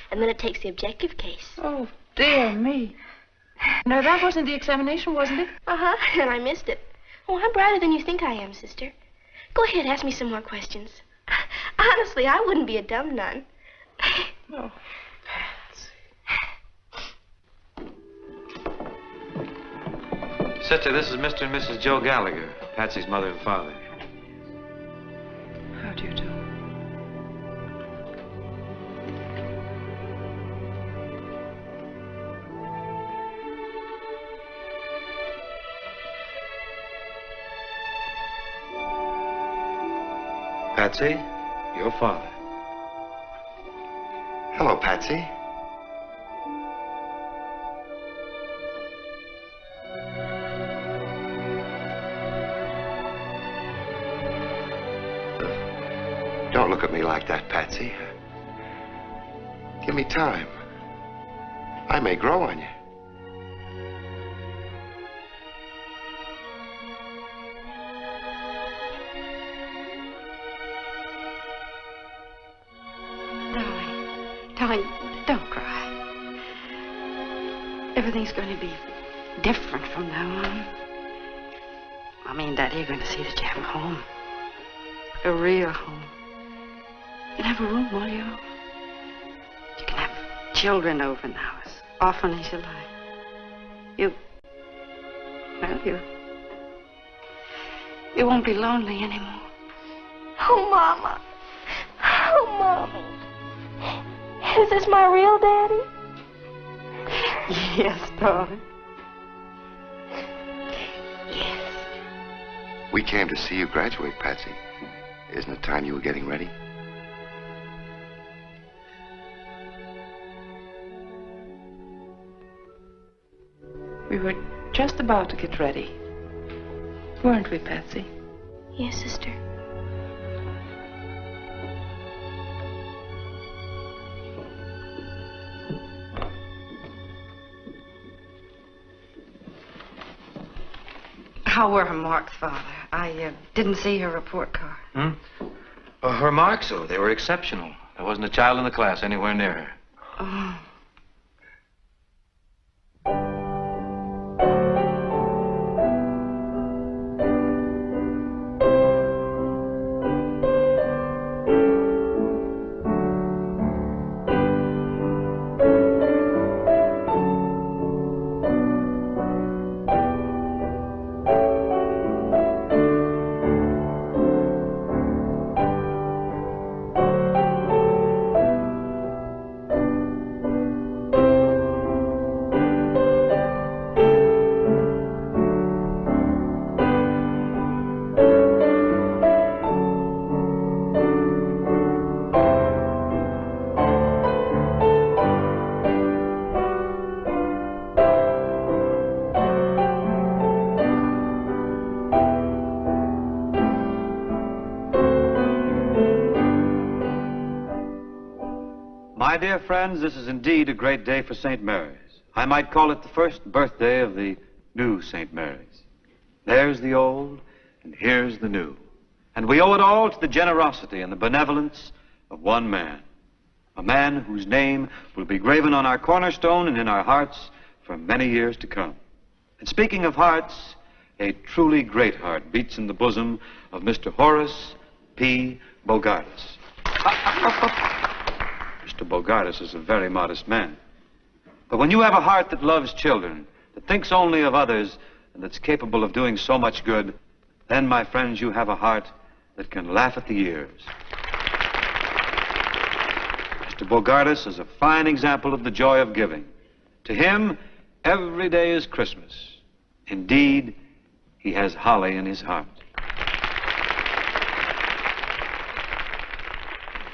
And then it takes the objective case. Oh, dear me. Now, that wasn't the examination, wasn't it? Uh-huh, and I missed it. Oh, I'm brighter than you think I am, sister. Go ahead, ask me some more questions. Honestly, I wouldn't be a dumb nun. Oh, Sister, this is Mr. and Mrs. Joe Gallagher, Patsy's mother and father. How do you do? Patsy, your father. Hello, Patsy. Don't look at me like that, Patsy. Give me time. I may grow on you. Darling, don't cry. Everything's going to be different from now on. Mommy and Daddy are going to see that you have a home. A real home. You can have a room all your own. You can have children over now as often as you like. You won't be lonely anymore. Oh, Mama. Oh, Mommy. Is this my real daddy? Yes, darling. We came to see you graduate, Patsy. Isn't it time you were getting ready? We were just about to get ready. Weren't we, Patsy? Yes, sister. How were her marks, Father? I didn't see her report card. Her marks, oh, they were exceptional. There wasn't a child in the class anywhere near her. Oh. My dear friends, this is indeed a great day for St. Mary's. I might call it the first birthday of the new St. Mary's. There's the old, and here's the new. And we owe it all to the generosity and the benevolence of one man. A man whose name will be graven on our cornerstone and in our hearts for many years to come. And speaking of hearts, a truly great heart beats in the bosom of Mr. Horace P. Bogardus. Mr. Bogardus is a very modest man. But when you have a heart that loves children, that thinks only of others, and that's capable of doing so much good, then, my friends, you have a heart that can laugh at the years. Mr. Bogardus is a fine example of the joy of giving. To him, every day is Christmas. Indeed, he has holly in his heart.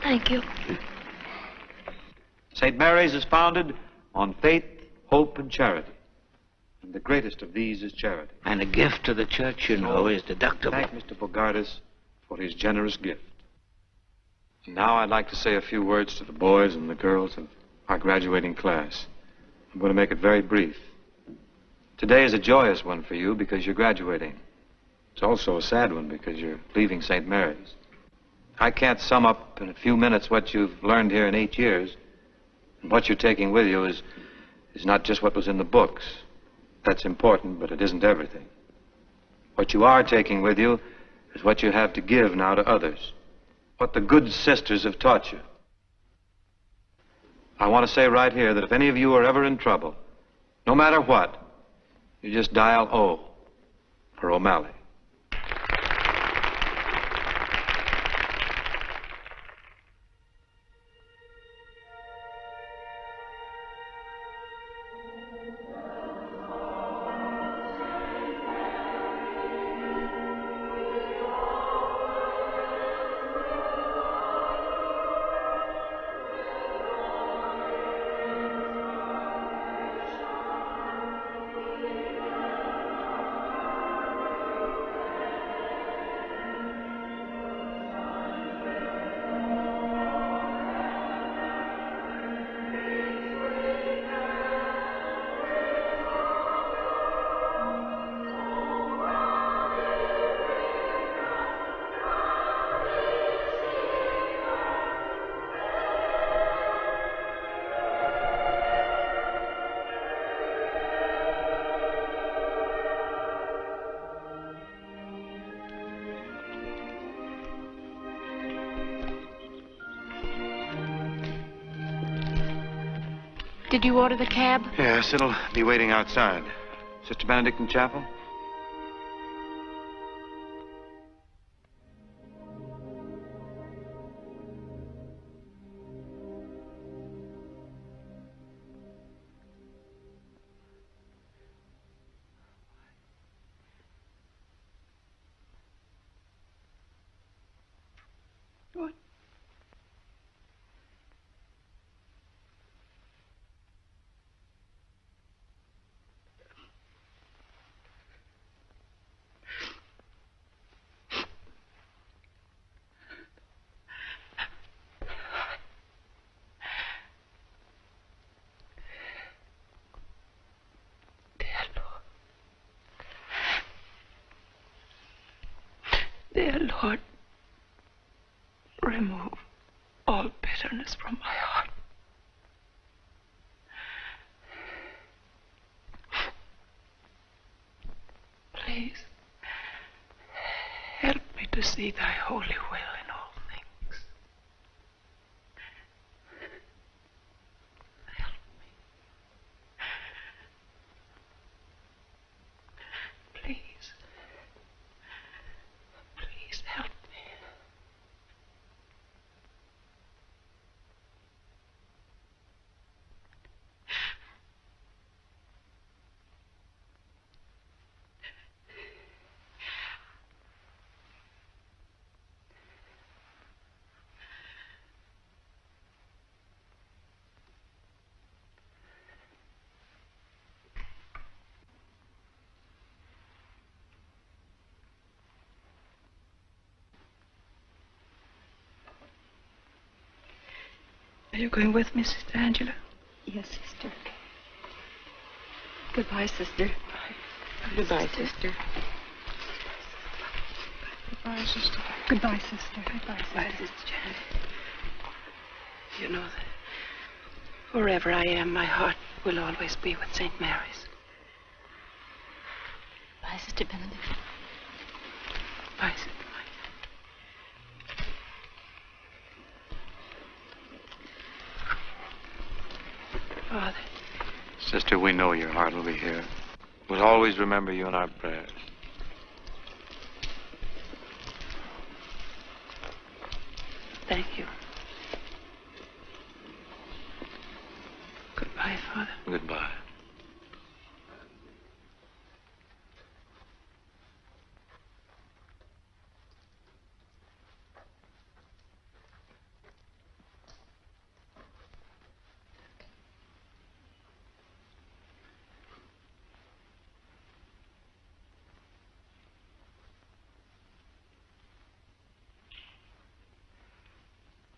Thank you. St. Mary's is founded on faith, hope, and charity. And the greatest of these is charity. And a gift to the church, you know, is deductible. Thank Mr. Bogardus for his generous gift. And now I'd like to say a few words to the boys and the girls of our graduating class. I'm going to make it very brief. Today is a joyous one for you because you're graduating. It's also a sad one because you're leaving St. Mary's. I can't sum up in a few minutes what you've learned here in 8 years. And what you're taking with you is not just what was in the books. That's important, but it isn't everything. What you are taking with you is what you have to give now to others. What the good sisters have taught you. I want to say right here that if any of you are ever in trouble, no matter what, you just dial O for O'Malley. Did you order the cab? Yes, it'll be waiting outside. Sister Benedict in chapel? What? Dear Lord, remove all bitterness from my heart. Please, help me to see thy holy will in all things. Help me. Please. Please help me. Are you going with me, Sister Angela? Yes, sister. Goodbye, sister. Goodbye, sister. Goodbye, sister. Goodbye, sister. Goodbye, Sister Janet. You know that wherever I am, my heart will always be with St. Mary's. Bye, Sister Benedict. Bye, Sister. Father. Sister, we know your heart will be here. We'll always remember you in our prayers. Thank you. Goodbye, Father. Goodbye.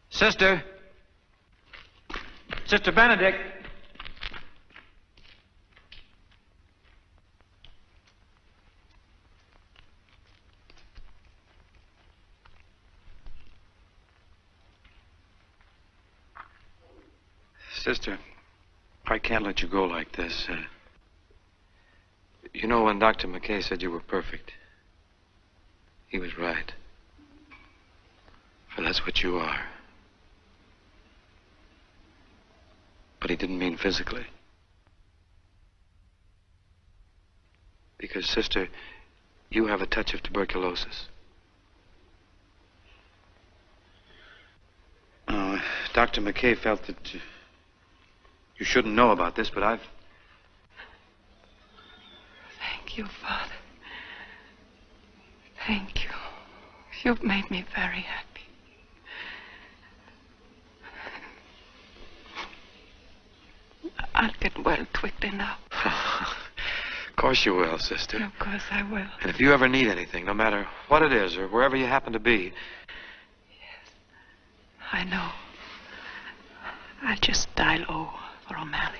Sister. Sister Benedict. Sister, I can't let you go like this. You know, when Dr. McKay said you were perfect, he was right. For that's what you are. But he didn't mean physically. Because, sister, you have a touch of tuberculosis. Dr. McKay felt that you shouldn't know about this, but I've... Thank you, Father. Thank you. You've made me very happy. I'll get well quickly now. Of course you will, sister. Of course I will. And if you ever need anything, no matter what it is or wherever you happen to be... I know. I'll just dial O for O'Malley.